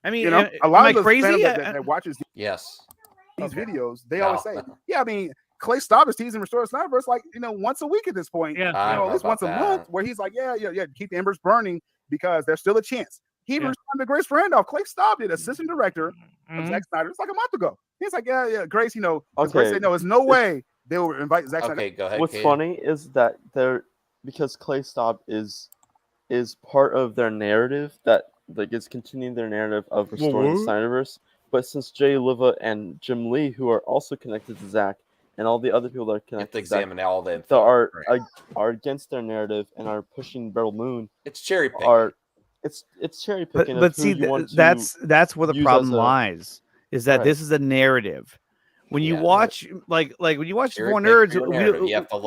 I mean, a lot am of I crazy? that watches these videos, they always say, yeah, I mean, Clay Stobb is teasing Restore SnyderVerse like, once a week at this point, at least once a month, where he's like, yeah, keep the embers burning because there's still a chance. He even responded to Grace Randolph. Clay Stobb did, assistant director of Zack Snyder. It's like a month ago. He's like, yeah, Grace, Grace said, no, there's no way they will invite Zack Snyder. Go ahead. What's funny is that because Clay Stobb is part of their narrative that is continuing their narrative of restoring the SnyderVerse. But since Jay Oliva and Jim Lee, who are also connected to Zack, and all the other people that are connected to Zack, all that are against their narrative and are pushing Rebel Moon. It's cherry picking. It's cherry picking. But see, that's where the problem lies. Is that this is a narrative. When you watch, like when you watch Four Nerds,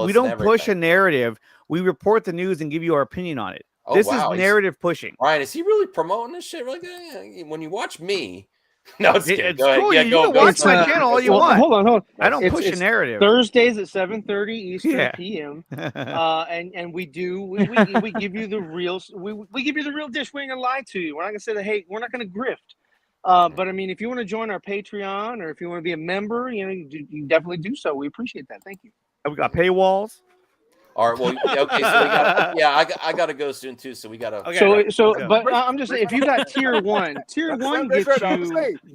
we don't push a narrative. We report the news and give you our opinion on it. This is narrative pushing. Ryan, is he really promoting this shit? Like, when you watch me, No, it's good. It's Go ahead. cool. Yeah, you go, can go. watch my channel all you want. Hold on. I don't push a It's narrative. Thursdays at 7:30 Eastern Yeah. PM, and we give you the real we give you the real dish. We ain't gonna lie to you. We're not gonna say that. Hey, we're not gonna grift. But I mean, if you want to join our Patreon or if you want to be a member, you definitely do so. We appreciate that. Thank you. We got paywalls. All right. Well, okay. So we got. Yeah, I got to go soon too. So we got to. Okay. But I'm just saying, if you got tier one gets you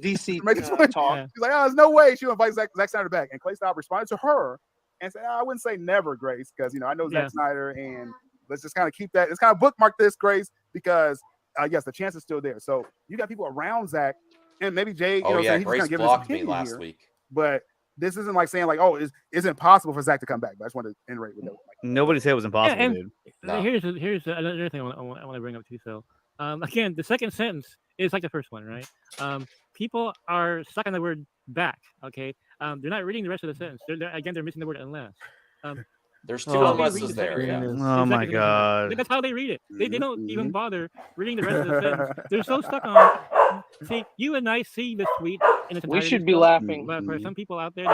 DC talk. She's like, oh, there's no way she'll invite Zack Snyder back. And Clay Stop responded to her and said, I wouldn't say never, Grace, because I know Zack Snyder, and let's just kind of keep that. Let's kind of bookmark this, Grace, because yes, the chance is still there. So you got people around Zack, and maybe Jay. Yeah, he's Grace kind of giving blocked his me opinion last here, week. but this isn't like saying like, oh, it's impossible for Zack to come back. But I just wanted to iterate with that. Nobody said it was impossible, and dude. Here's another thing I want to bring up too. So, again, the second sentence is like the first one, right? People are stuck on the word back. Okay, they're not reading the rest of the sentence. They're missing the word unless. There's two unlesses there. Yeah. Oh my god. That's how they read it. They don't even bother reading the rest of the sentence. They're so stuck on. See, you and I see the tweet in its entirety. We should be laughing. But for some people out there,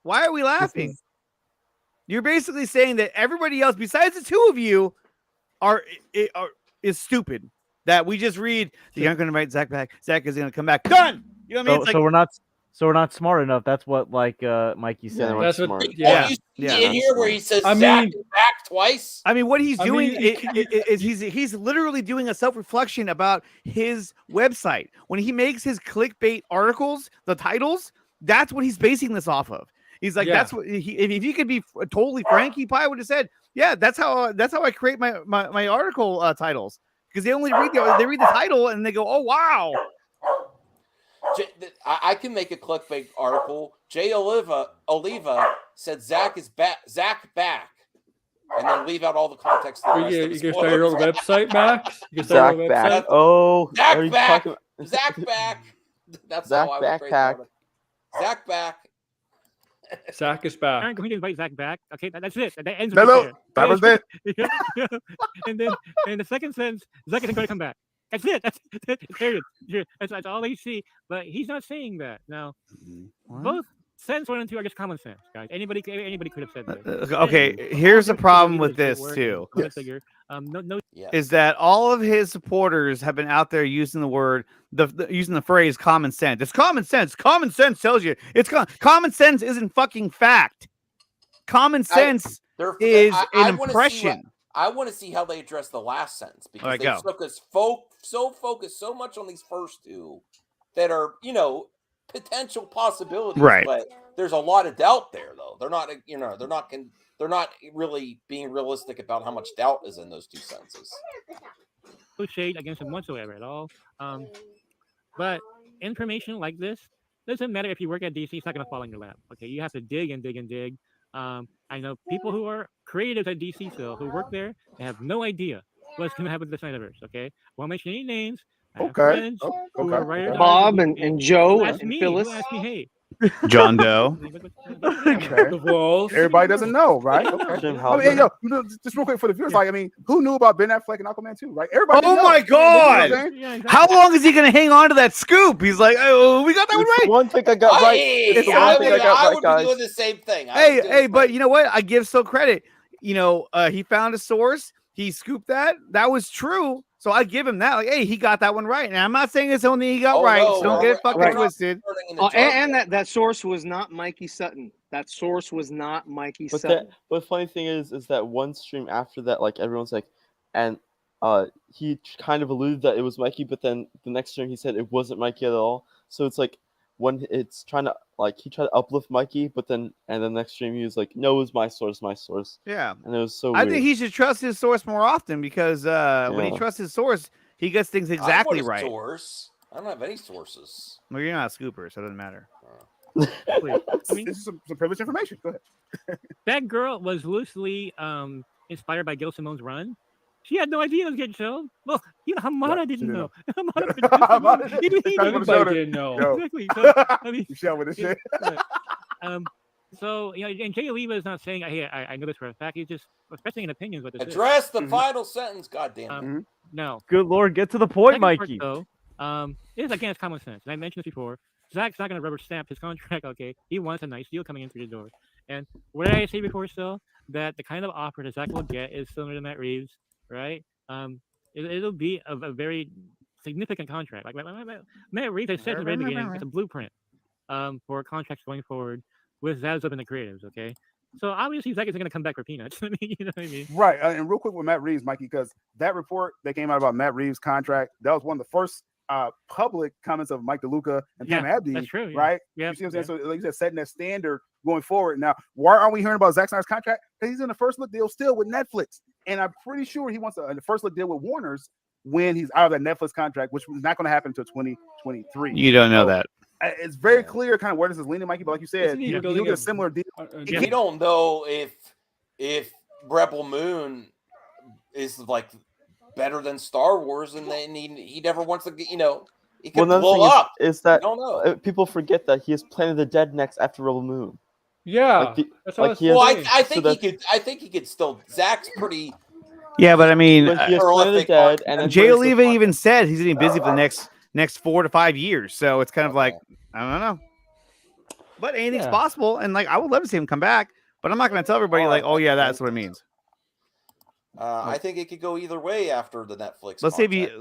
Why are we laughing? You're basically saying that everybody else besides the two of you is stupid. That we just read the aren't going to invite Zack back. Zack is going to come back. Done. You know what I mean? So we're not smart enough. That's what Mikey said. That's what. Yeah. You see in here where he says Zack is back twice. I mean, what he's doing is he's literally doing a self-reflection about his website. When he makes his clickbait articles, the titles, that's what he's basing this off of. He's like, that's what if he could be totally frank, he probably would have said, yeah, that's how I create my article titles, because they only read the title and they go, oh wow. I can make a clickbait article. Jay Oliva said Zack is back. Zack back, and then leave out all the context. You can start your own website, Max. You can start your own website. Back. Oh, Zack back. Zack back. That's Zack how I would phrase it. Zack back. Zack is back. I'm going to invite Zack back. Okay, that's it. That ends right that was it. And then in the second sentence, Zack isn't going to come back. That's it. That's period. That's all they see. But he's not saying that. Now, both sense 1 and 2 are just common sense, guys. Anybody could have said that. Okay, here's the problem with this too. Is that all of his supporters have been out there using the word, using the phrase "common sense"? It's common sense. Common sense tells you it's common sense isn't fucking fact. Common sense is an impression. I want to see how they address the last sentence, because they took us focused so much on these first two that are, potential possibilities. Right. But there's a lot of doubt there, though. They're not, they're not really being realistic about how much doubt is in those two sentences. No shade against him whatsoever at all. But information like this doesn't matter if you work at DC. It's not going to fall in your lap. Okay, you have to dig and dig and dig. I know people who are creatives at DC still who work there. They have no idea what's going to happen to the SnyderVerse. Okay, won't mention any names. Okay. Bob and Joe and Phyllis. Who asked me, hey, John Doe. Everybody doesn't know, right? Okay. Just real quick for the viewers, who knew about Ben Affleck and Aquaman 2, right? Everybody. Oh my God! How long is he going to hang on to that scoop? He's like, oh, we got that one right. One thing I got right. I would be doing the same thing. Hey, but you know what? I give Still credit. He found a source. He scooped that. That was true. So I give him that. Like, hey, he got that one right. And I'm not saying it's only he got right. So don't get it fucking twisted. And that source was not Mikey Sutton. That source was not Mikey Sutton. But the funny thing is that one stream after that, like everyone's like, and he kind of alluded that it was Mikey, but then the next stream he said it wasn't Mikey at all. So it's like when it's trying to he tried to uplift Mikey, but then the next stream he was like, no, it was my source. Yeah. And it was so I weird. think he should trust his source more often, because when he trusts his source, he gets things exactly right. Source. I don't have any sources. Well, you're not a scooper, so it doesn't matter. This is some privileged information. Go ahead. Batgirl was loosely inspired by Gil Simone's run. She had no idea it was getting shown. Well, Hamada didn't know. Hamada didn't know. Exactly. So, you shall with this shit. So, and Jay Oliva is not saying, hey, I know this for a fact. He's just expressing an opinion. Address the final sentence, goddamn. No. Good Lord, get to the point, Second part, Mikey. though, is against common sense. And I mentioned this before. Zack's not going to rubber stamp his contract. Okay, he wants a nice deal coming in through the door. And what did I say before? Still, that the kind of offer that Zack will get is similar to Matt Reeves, right? It'll be a very significant contract. Like Matt Reeves, I said in the very beginning, it's a blueprint for contracts going forward with Zaz up in the creatives. Okay, so obviously Zack isn't going to come back for peanuts. I mean, you know what I mean? Right. And real quick with Matt Reeves, Mikey, because that report that came out about Matt Reeves' contract, that was one of the first public comments of Mike DeLuca and Pam Abdi. That's true. Right? Yeah. You see what I'm saying? So, like you said, setting that standard going forward. Now, why aren't we hearing about Zack Snyder's contract? Because he's in the first look deal still with Netflix. And I'm pretty sure he wants a first look deal with Warner's when he's out of that Netflix contract, which is not going to happen until 2023. You don't know that. It's very clear kind of where this is leaning, Mikey, but like you said, Isn't he he'll building get a a- similar deal. We don't know if Rebel Moon is like better than Star Wars, and then he never wants to get, it could Another blow thing up. is that We don't know. people forget that he has Planet of the Dead next after Rebel Moon. Yeah, that's what he has, Well, I think so he could. I think he could still. Zach's pretty. Yeah, but I mean, But he has Planet of the Dead, and then Jay Brace the Oliva Fuck. even said he's getting busy for the next 4 to 5 years. So it's kind of like, I don't know. But anything's possible, and like I would love to see him come back, but I'm not going to tell everybody like, oh yeah, that's what it means. I think it could go either way after the Netflix. Let's see if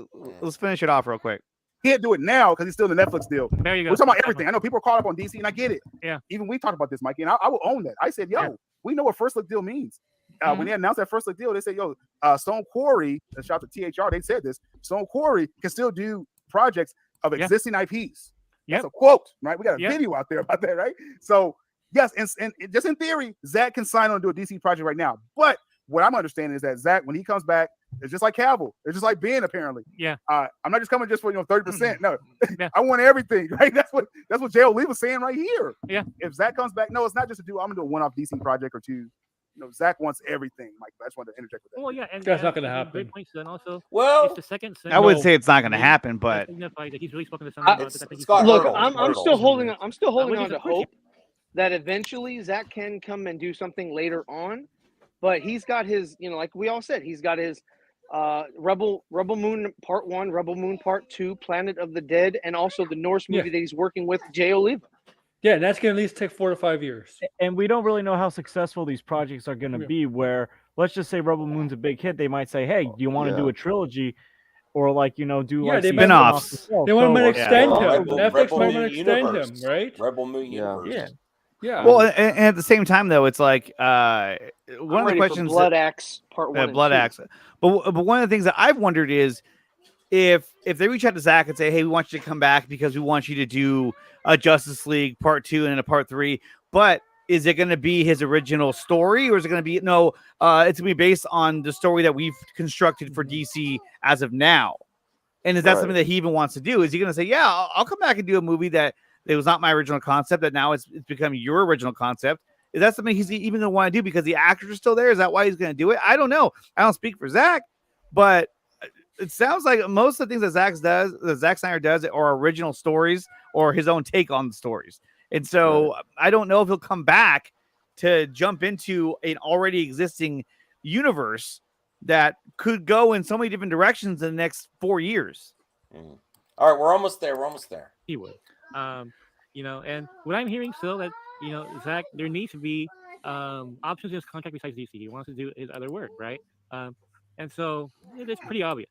let's finish it off real quick. Can't do it now because he's still in the Netflix deal. There you go. We're talking about everything. I know people are caught up on DC, and I get it. Yeah. Even we talked about this, Mikey, and I will own that. I said, yo, we know what first look deal means. When they announced that first look deal, they said, yo, Stone Quarry, and shout out to THR, they said this, Stone Quarry can still do projects of existing IPs. That's a quote, right? We got a video out there about that, right? So, yes, and just in theory, Zack can sign on to do a DC project right now. But what I'm understanding is that Zack, when he comes back, it's just like Cavill. It's just like Ben, apparently. Yeah. I'm not just coming just for 30%. No, I want everything. Right. That's what Jay Oliva's saying right here. Yeah. If Zack comes back, no, it's not just I'm gonna do a one-off DC project or two. Zack wants everything. Mike, I just wanted to interject with that. Well, yeah, and That's not gonna and happen. Great points. And also, well, it's the second. I would say it's not going to happen, but That he's really spoken to something about this. I think Look, I'm still holding on. I'm still holding I on wouldn't to hope that eventually Zack can come and do something later on. But he's got his, like we all said, he's got his Rebel Moon Part 1, Rebel Moon Part 2, Planet of the Dead, and also the Norse movie that he's working with Jay Oliva. Yeah, and that's going to at least take 4 to 5 years. And we don't really know how successful these projects are going to be. Where let's just say Rebel Moon's a big hit, they might say, "Hey, do you want to do a trilogy?" Or like do like they spin-offs. They want to extend him. Netflix Rebel might Moon want to extend him, universe. right? Rebel Moon universe. Yeah. Well, and at the same time, though, it's like one of the ready for questions. Blood Axe Part 1 and Blood 2. Axe. But one of the things that I've wondered is if they reach out to Zack and say, "Hey, we want you to come back because we want you to do a Justice League Part 2 and a Part 3," but is it going to be his original story, or is it going to be it's going to be based on the story that we've constructed for DC as of now? And is that something that he even wants to do? Is he going to say, "Yeah, I'll come back and do a movie that it was not my original concept, that now it's become your original concept"? Is that something he's even going to want to do because the actors are still there? Is that why he's going to do it? I don't know. I don't speak for Zack, but it sounds like most of the things that Zack Snyder does are original stories or his own take on the stories. And so I don't know if he'll come back to jump into an already existing universe that could go in so many different directions in the next 4 years. All right, we're almost there. He would. And what I'm hearing still that, Zack, there needs to be options in his contract besides DC. He wants to do his other work, right? And so it's pretty obvious.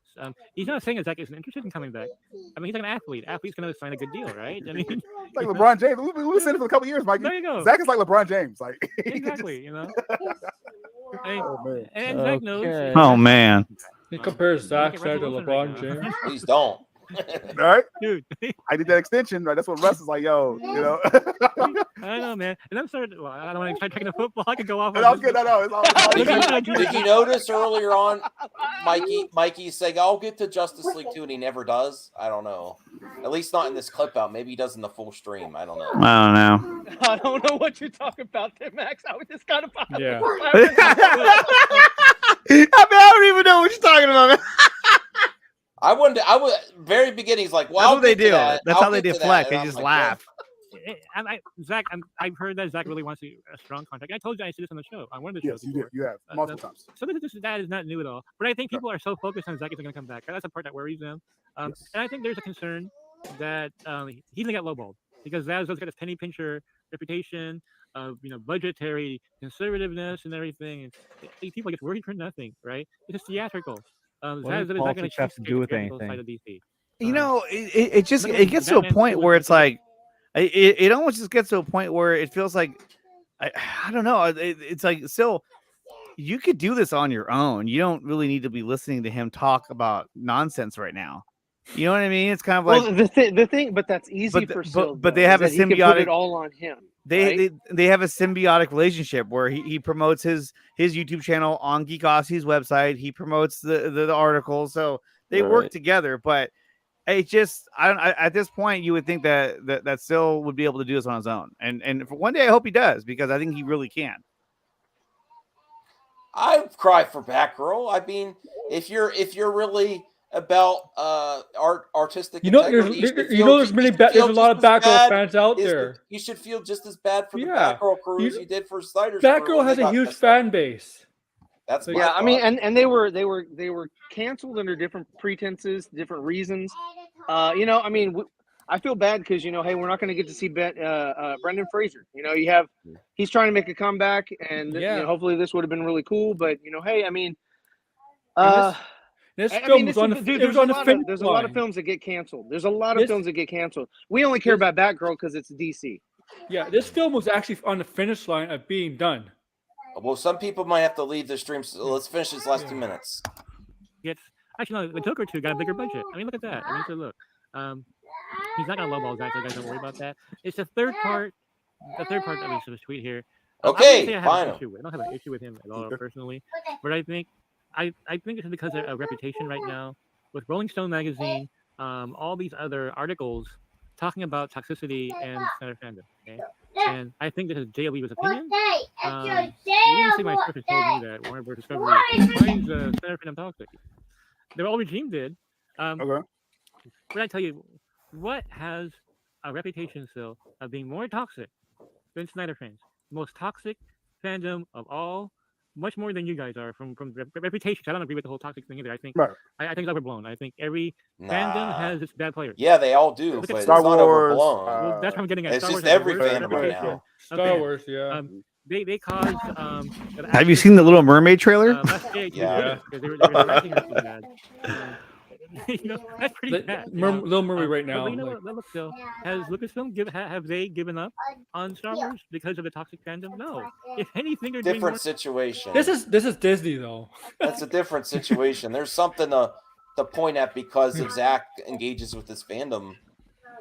He's not saying that Zack isn't interested in coming back. I mean, he's like an athlete. Athlete's going to sign a good deal, right? I mean, like LeBron James. We've been saying it for a couple years, Mike. There you go. Zack is like LeBron James. Like exactly, And Zack knows. Oh man. He compares Zack Snyder to LeBron James. Please don't. All right, dude. I did that extension, right? That's what Russ is like, yo. I don't know, man. And I'm sorry. Well, I don't want to try taking the football. I could go off. No, it's all Did you notice earlier on, Mikey saying, "I'll get to Justice League 2," and he never does? I don't know. At least not in this clip out. Maybe he does in the full stream. I don't know. I don't know. I don't know what you're talking about there, Max. I was just kind of. Yeah. I don't even know what you're talking about. I would very beginning. He's like, "Well, that's I'll what they get to do. that. That's I'll how they get to that." deflect. And They I'm just like, laugh. Zach, I've heard that Zach really wants a strong contract. I told you I said this on the show, on one of the shows. Yes, you did. You have multiple times. So that is not new at all. But I think people are so focused on Zach isn't going to come back. That's the part that worries them. And I think there's a concern that he's going to get lowballed because Zach's got this penny pincher reputation of budgetary conservativeness and everything. And these people get worried for nothing, right? It's just theatrical. What does politics have to do with anything? It just gets to a point where it's like it almost just gets to a point where it feels like I don't know. It's like still you could do this on your own. You don't really need to be listening to him talk about nonsense right now. You know what I mean? It's kind of like the thing, but that's easy for Sil. But they have a symbiotic. Put it all on him. They have a symbiotic relationship where he promotes his YouTube channel on Geek Aussie's website. He promotes the articles, so they work together. But it just at this point you would think that Sil would be able to do this on his own. And for one day I hope he does because I think he really can. I cry for Batgirl. I mean, if you're really about artistic integrity, there's a lot of Batgirl fans out there. You should feel just as bad for the Batgirl crew as you did for Snyder's. Batgirl has a huge fan base. That's I mean, and they were canceled under different pretenses, different reasons. I mean, I feel bad because hey, we're not going to get to see Brendan Fraser. He's trying to make a comeback, and hopefully this would have been really cool. But hey, I mean, there's a lot of films that get canceled. There's a lot of films that get canceled. We only care about Batgirl because it's DC. Yeah, this film was actually on the finish line of being done. Well, some people might have to leave the stream, so let's finish these last 2 minutes. Yes, actually, no, the Joker 2 got a bigger budget. I mean, look at that. I mean, so look, he's not gonna lowball Zach, so guys don't worry about that. It's the third part. The third part of his tweet here. Okay, I don't have an issue with him at all personally, but I think it's because of a reputation right now with Rolling Stone magazine, all these other articles talking about toxicity and Snyder Fandom. Okay? And I think this is Jay Oliva's opinion. You didn't see my sources told me that Warner Bros. Discovery finds Snyder Fandom toxic. The old regime did. Okay. But I tell you, what has a reputation still of being more toxic than Snyder fans? Most toxic fandom of all. Much more than you guys are from reputations. I don't agree with the whole toxic thing either. I think I think it's overblown. I think every fandom has its bad players. Yeah, they all do. But Star it's not Wars. overblown. Well, that's what I'm getting at. It's Star just Wars every fandom right now. Star Wars, yeah. They caused. Have you seen the Little Mermaid trailer? Yeah. They were directing us so bad. That's pretty bad. Little Mermaid right now. But look, still, has Lucasfilm have they given up on Star Wars because of the toxic fandom? No. If anything, they're different situation. This is Disney though. That's a different situation. There's something to point at because of Zach engages with this fandom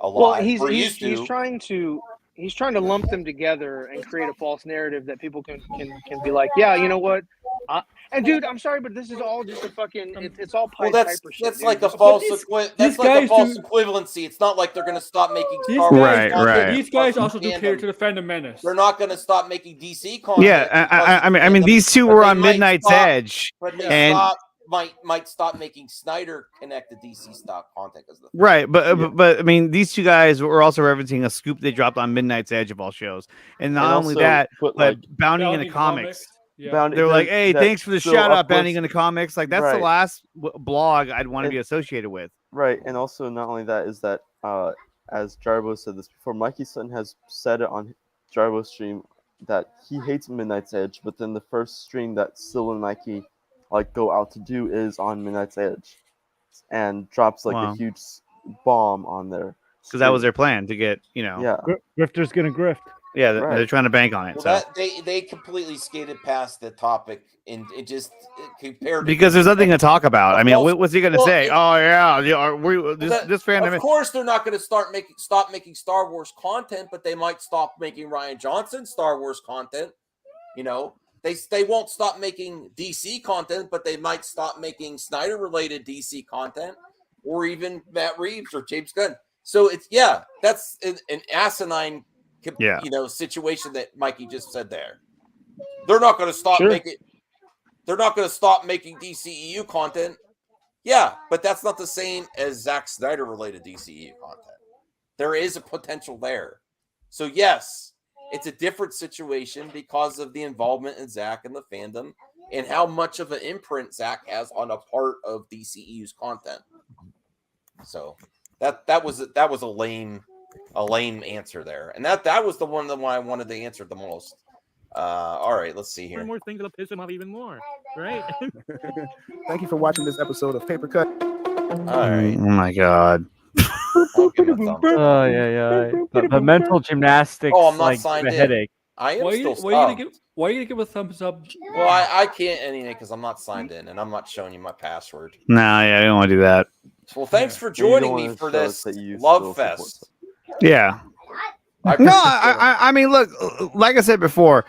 a lot. Well, he's trying to lump them together and create a false narrative that people can be like, yeah, you know what? And dude, I'm sorry, but this is all just a fucking. It's all Pied Piper shit. That's like a false. That's like a false equivalency. It's not like they're going to stop making Star Wars. Right. These guys also do cater to the fandom menace. They're not going to stop making DC content. Yeah, I mean, these two were on Midnight's Edge, and might stop making Snyder connected DC stock content because right. But I mean, these two guys were also referencing a scoop they dropped on Midnight's Edge of all shows, and not only that, but Bounding in the Comics. Yeah. They're like, hey, thanks for the shout out, Bounding in the Comics. Like, that's the last blog I'd want to be associated with. Right. And also, not only that, is that, as Jarbo said this before, Mikey Sutton has said it on Jarbo's stream that he hates Midnight's Edge, but then the first stream that Sil and Mikey go out to do is on Midnight's Edge and drops a huge bomb on there. Because that was their plan to get, Grifter's going to grift. Yeah, they're trying to bank on it. Well, they completely skated past the topic and it just compared because there's nothing to talk about. I mean, what's he going to say? This fandom. Of course, they're not going to stop making Star Wars content, but they might stop making Rian Johnson Star Wars content. They won't stop making DC content, but they might stop making Snyder related DC content, or even Matt Reeves or James Gunn. So that's an asinine. Situation that Mikey just said there. They're not going to stop making. They're not going to stop making DCEU content. Yeah, but that's not the same as Zack Snyder related DCEU content. There is a potential there. So yes, it's a different situation because of the involvement in Zack and the fandom and how much of an imprint Zack has on a part of DCEU's content. So that was a lame answer there, and that was the one I wanted to answer the most. All right, let's see here. More things that'll piss him off even more, right? Thank you for watching this episode of Paper Cut. All right. Oh my god. I'll give him a thumbs up. Oh yeah. The mental gymnastics. Oh, I'm not like signed the in. headache. I am Why still are you gonna give a thumbs up? Well, I can't anyway because I'm not signed in and I'm not showing you my password. No, yeah, I don't want to do that. Well, thanks for joining me for this love fest. Yeah. I mean, look, like I said before,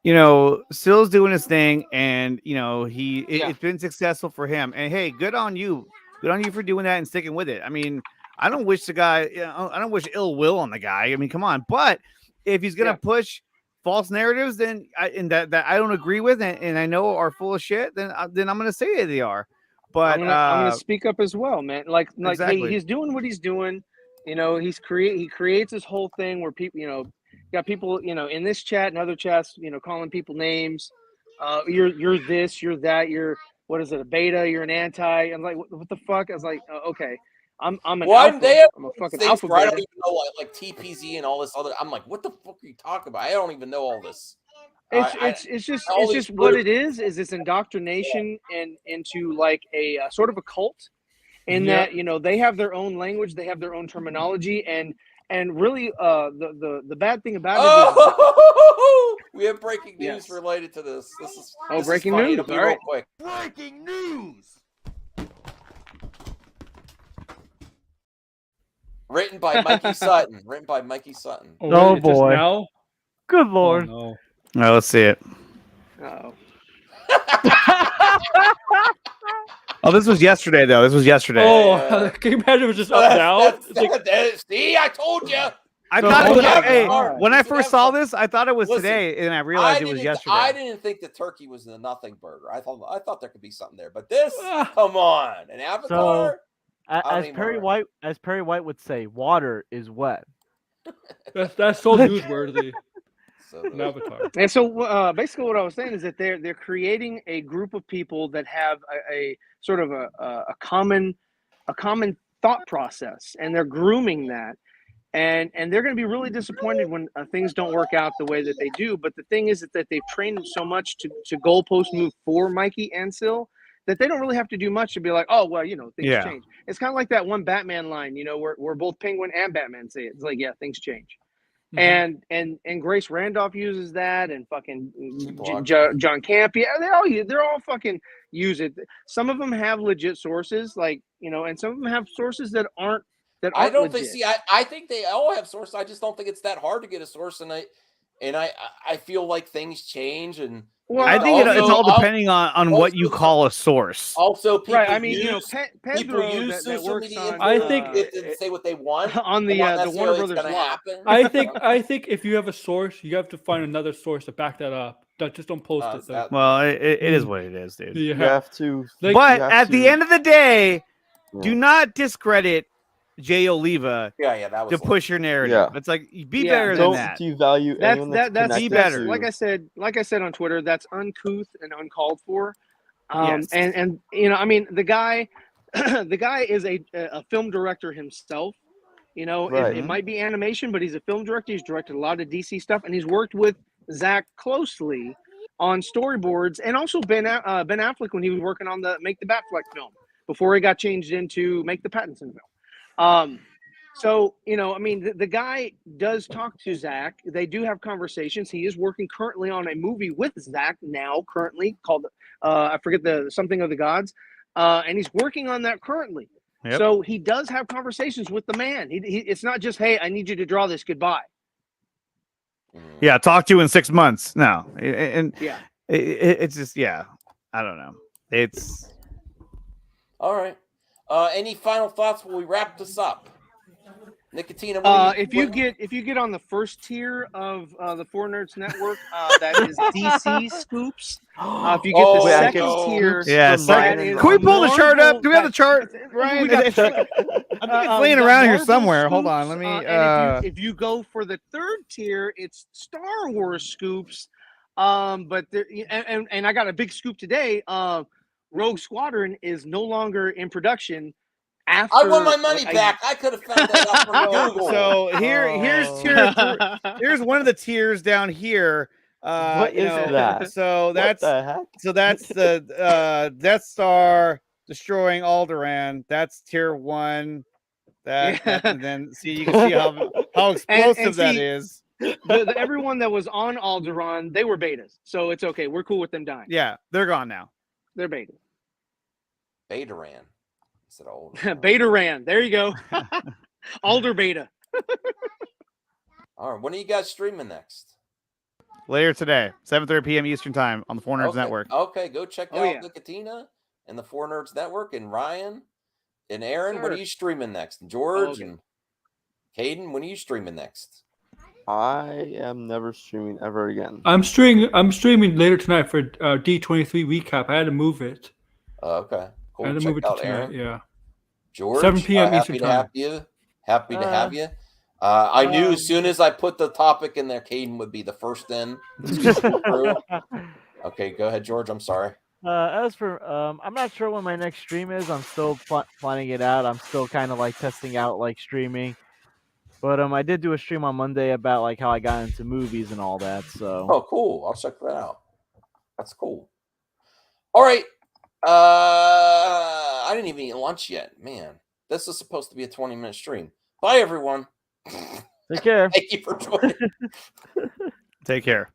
Sill's doing his thing, and it's been successful for him. And hey, good on you for doing that and sticking with it. I mean, I don't wish the guy, I don't wish ill will on the guy. I mean, come on. But if he's gonna push false narratives, then that I don't agree with, and I know are full of shit, then I'm gonna say they are. But I'm gonna speak up as well, man. Like Exactly. hey, he's doing what he's doing. He creates this whole thing where people, got people, in this chat and other chats, calling people names. You're this, you're that, you're what is it, a beta? You're an anti. I'm like, what the fuck? I was like, okay, I'm an alpha. I'm a fucking alpha I don't beta. even know like TPZ and all this other. I'm like, what the fuck are you talking about? I don't even know all this. It's just what it is it's indoctrination and into like a sort of a cult, in that they have their own language, they have their own terminology, and really the bad thing about it is we have breaking news related to this. This is breaking funny. news. It'll be All real right. quick. Breaking news. Written by Mikey Sutton. Oh wait, just boy. now? Good lord. Oh, No, let's see it. Oh. Oh, this was yesterday, though. This was yesterday. Oh, can you imagine it was just up now? See, I told you. I So thought it was, hold on. hey, when I first saw this, I thought it was today, and I realized it was yesterday. I didn't think the turkey was the nothing burger. I thought there could be something there, but this, come on, an Avatar. As Perry White would say, water is wet. That's so newsworthy. An Avatar. And so basically what I was saying is that they're creating a group of people that have a sort of a common thought process, and they're grooming that. And they're going to be really disappointed when things don't work out the way that they do. But the thing is that they've trained them so much to goalpost move for Mikey and Sil that they don't really have to do much to be like, oh, well, things change. It's kind of like that one Batman line, where both Penguin and Batman say it. It's like, yeah, things change. And Grace Randolph uses that, and fucking John Camp. Yeah, they're all fucking use it. Some of them have legit sources, like, and some of them have sources that aren't. I don't legit. think. See, I think they all have sources. I just don't think it's that hard to get a source, and I feel like things change, and I think it's all depending on what you call a source. Also, people right? I mean, use, Pedro people use that social works media. on, I think it say what they want on the Warner Brothers lot. I think if you have a source, you have to find another source to back that up. Just don't post it. Well, it is what it is, dude. You have to. But at the end of the day, do not discredit Jay Oliva that was to push your narrative. Yeah. It's like be better than that. Devalue anyone That's be better. Like I said on Twitter, that's uncouth and uncalled for. Yes. And I mean, the guy is a film director himself. It might be animation, but he's a film director. He's directed a lot of DC stuff, and he's worked with Zack closely on storyboards, and also Ben Affleck when he was working on the Make the Batfleck film before he got changed into Make the Pattinson film. So, I mean, the guy does talk to Zack. They do have conversations. He is working currently on a movie with Zack now, currently called, I forget something of the gods. And he's working on that currently. Yep. So he does have conversations with the man. It's not just, hey, I need you to draw this. Goodbye. Yeah. Talk to you in 6 months. No. And yeah, it's just, I don't know. It's all right. Any final thoughts when we wrap this up? Nicotina, If you get on the first tier of the Four Nerds Network, that is DC Scoops. If you get the second tier, that is Can we pull the chart up? Marvel- Do we have the chart, Ryan? We got- I think it's laying we got around here Marvel somewhere. Hold Scoops, on, let me. and if you go for the third tier, it's Star Wars Scoops. But there, and I got a big scoop today. Rogue Squadron is no longer in production. After I want my money back. I could have found that out from Google. So here's one of the tiers down here. What is that? So What that's the heck? so that's the Death Star destroying Alderaan. That's tier 1. And then see, you can see how explosive that see, is. Everyone that was on Alderaan, they were betas, so it's okay. We're cool with them dying. Yeah, they're gone now. They're betas. Beta-ran. Instead of old. Beta-ran. There you go. Alder beta. All right. When are you guys streaming next? Later today, 7:30 p.m. Eastern time on the Four Nerds Okay. Network. Okay, go check Oh, out yeah. Nicotina and the Four Nerds Network, and Ryan and Aaron. When Sure. are you streaming next? And George Okay. and Caden, when are you streaming next? I am never streaming ever again. I'm streaming later tonight for D23 recap. I had to move it. Okay, cool. I had to Check move it to out tonight. Aaron. Yeah. George, 7 p.m. happy Eastern to time. have you. Happy to have you. I knew as soon as I put the topic in there, Caden would be the first in. Okay, go ahead, George. I'm sorry. As for I'm not sure when my next stream is. I'm still planning it out. I'm still kind of like testing out like streaming. But I did do a stream on Monday about like how I got into movies and all that. So Oh, cool. I'll check that out. That's cool. All right. I didn't even eat lunch yet. Man, this is supposed to be a 20-minute stream. Bye, everyone. take care. Thank you for joining. Take care.